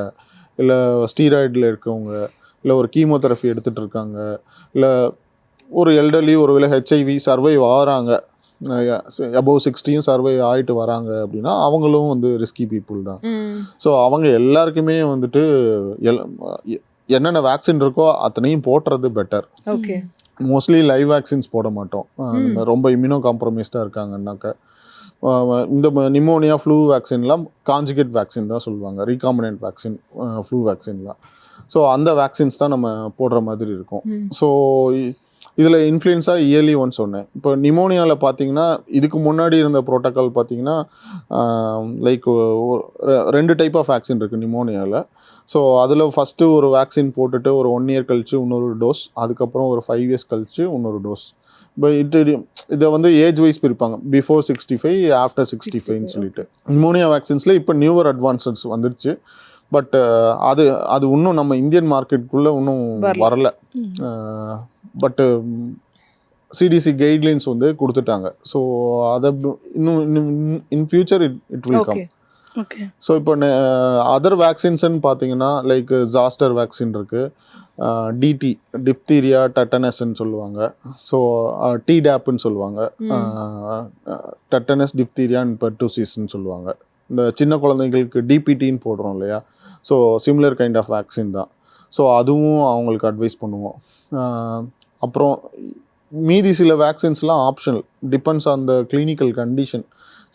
இல்லை ஸ்டீராய்டில் இருக்கவங்க, இல்லை ஒரு கீமோதெரபி எடுத்துகிட்டு இருக்காங்க, இல்லை ஒரு எல்டர்லி ஒரு வேளை ஹெச்ஐவி சர்வைவ் ஆகிறாங்க, அபவ் 60 சர்வைவ் ஆகிட்டு வராங்க அப்படின்னா அவங்களும் வந்து ரிஸ்கி பீப்புள் தான். ஸோ அவங்க எல்லாருக்குமே வந்துட்டு என்னென்ன வேக்சின் இருக்கோ அத்தனையும் போட்டுறது better. Okay. Mostly live vaccines போட மாட்டோம். ரொம்ப இம்யூனோ காம்ப்ரமைஸ்டாக இருக்காங்கன்னாக்க இந்த நிமோனியா ஃப்ளூ வேக்சின்லாம் கான்ஜுகேட் வேக்சின் தான் சொல்லுவாங்க, ரீகாம்பினன்ட் வேக்சின் ஃப்ளூ வேக்சின்லாம். ஸோ அந்த வேக்சின்ஸ் தான் நம்ம போடுற மாதிரி இருக்கும். ஸோ இதில் இன்ஃப்ளூயன்ஸா இயர்லி ஒன்ஸ் சொன்னேன். இப்போ நிமோனியாவில் பார்த்தீங்கன்னா இதுக்கு முன்னாடி இருந்த ப்ரோட்டோக்கால் பார்த்தீங்கன்னா லைக் 2 டைப் ஆஃப் வேக்சின் இருக்குது நிமோனியாவில். ஸோ அதில் ஃபஸ்ட்டு ஒரு வேக்சின் போட்டுட்டு ஒரு 1 year கழிச்சு இன்னொரு டோஸ், அதுக்கப்புறம் ஒரு 5 years கழிச்சு இன்னொரு டோஸ். இப்போ இதை வந்து ஏஜ் வைஸ் பிரிப்பாங்க, பிஃபோர் 65 ஆஃப்டர் 65ன்னு சொல்லிட்டு. நிமோனியா வேக்சின்ஸில் இப்போ நியூவர் அட்வான்சஸ் வந்துருச்சு. பட் அது இன்னும் நம்ம இந்தியன் மார்க்கெட்டுக்குள்ளே இன்னும் வரல. பட் சிடிசி கைட்லைன்ஸ் வந்து கொடுத்துட்டாங்க. ஸோ அதை இன்னும் in future it will come. Okay. So இப்போ அதர் வேக்சின்ஸ்ன்னு பார்த்தீங்கன்னா லைக் ஜாஸ்டர் வேக்சின் இருக்குது, டிடி டிப்தீரியா டெட்டனஸ்ன்னு சொல்லுவாங்க, ஸோ டிடாப்னு சொல்லுவாங்க, டெட்டனஸ் டிப்தீரியா அண்ட் பெர்டூசிஸ்ன்னு சொல்லுவாங்க. இந்த சின்ன குழந்தைங்களுக்கு டிபிடின்னு போடுறோம் இல்லையா, so similar kind of vaccine தான். ஸோ அதுவும் அவங்களுக்கு அட்வைஸ் பண்ணுவோம். அப்புறம் மீதி சில வேக்சின்ஸ்லாம் optional, depends on the clinical condition.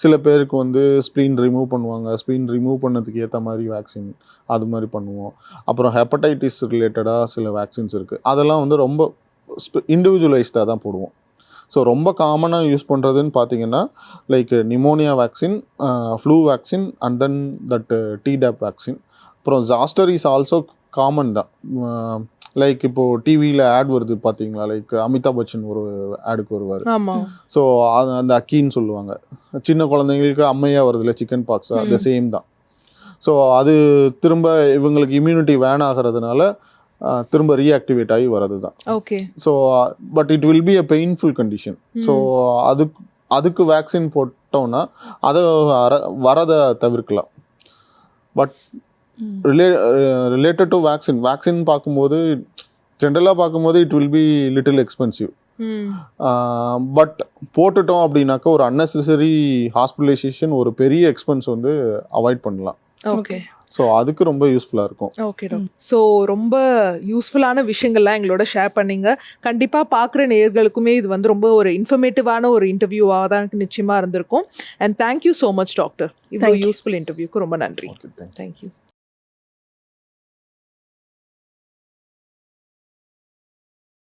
சில பேருக்கு வந்து ஸ்ப்ளீன் ரிமூவ் பண்ணுவாங்க, ஸ்ப்ளீன் ரிமூவ் பண்ணதுக்கு ஏற்ற மாதிரி வேக்சின் அது மாதிரி பண்ணுவோம். அப்புறம் ஹெப்படைட்டிஸ் ரிலேட்டடாக சில வேக்சின்ஸ் இருக்குது, அதெல்லாம் வந்து ரொம்ப இண்டிவிஜுவலைஸ்டாக தான் போடுவோம். ஸோ ரொம்ப காமனாக யூஸ் பண்ணுறதுன்னு பார்த்தீங்கன்னா like pneumonia vaccine, flu vaccine and then that Tdap vaccine. அப்புறம் ஜாஸ்டர் இஸ் ஆல்சோ காமன் தான். லைக் இப்போது டிவியில் ஆட் வருது பார்த்தீங்களா, லைக் அமிதாப் பச்சன் ஒரு ஆடுக்கு வருவார். ஸோ அந்த அக்கின்னு சொல்லுவாங்க, சின்ன குழந்தைங்களுக்கு அம்மையாக வருதுல்ல சிக்கன் பாக்ஸ், அது சேம் தான். ஸோ அது திரும்ப இவங்களுக்கு இம்யூனிட்டி வேணாகிறதுனால திரும்ப ரீஆக்டிவேட் ஆகி வரது தான். Okay. So but it will be a painful condition. So அதுக்கு வேக்சின் போட்டோம்னா அதை வரதை தவிர்க்கலாம். பட் ரிலேட்டட் டு வேக்சின் பார்க்கும்போது ஜென்ரலாக பார்க்கும்போது it will be little expensive. But போட்டுட்டோம் அப்படின்னாக்கா ஒரு அன்னெசரி ஹாஸ்பிட்டலைசேஷன், ஒரு பெரிய எக்ஸ்பென்ஸ் வந்து அவாய்ட் பண்ணலாம். ஓகே ஸோ அதுக்கு ரொம்ப யூஸ்ஃபுல்லாக இருக்கும். Okay doctor. ஸோ ரொம்ப யூஸ்ஃபுல்லான விஷயங்கள்லாம் எங்களோட ஷேர் பண்ணீங்க. கண்டிப்பாக பார்க்குற நேயர்களுக்குமே இது வந்து ரொம்ப ஒரு இன்ஃபர்மேட்டிவான ஒரு இன்டர்வியூவாக தான் நிச்சயமாக இருந்திருக்கும். And thank you so much doctor. இவ்வளோ யூஸ்ஃபுல் இன்டர்வியூக்கு ரொம்ப நன்றி. Okay, thank you. தேங்க்யூ.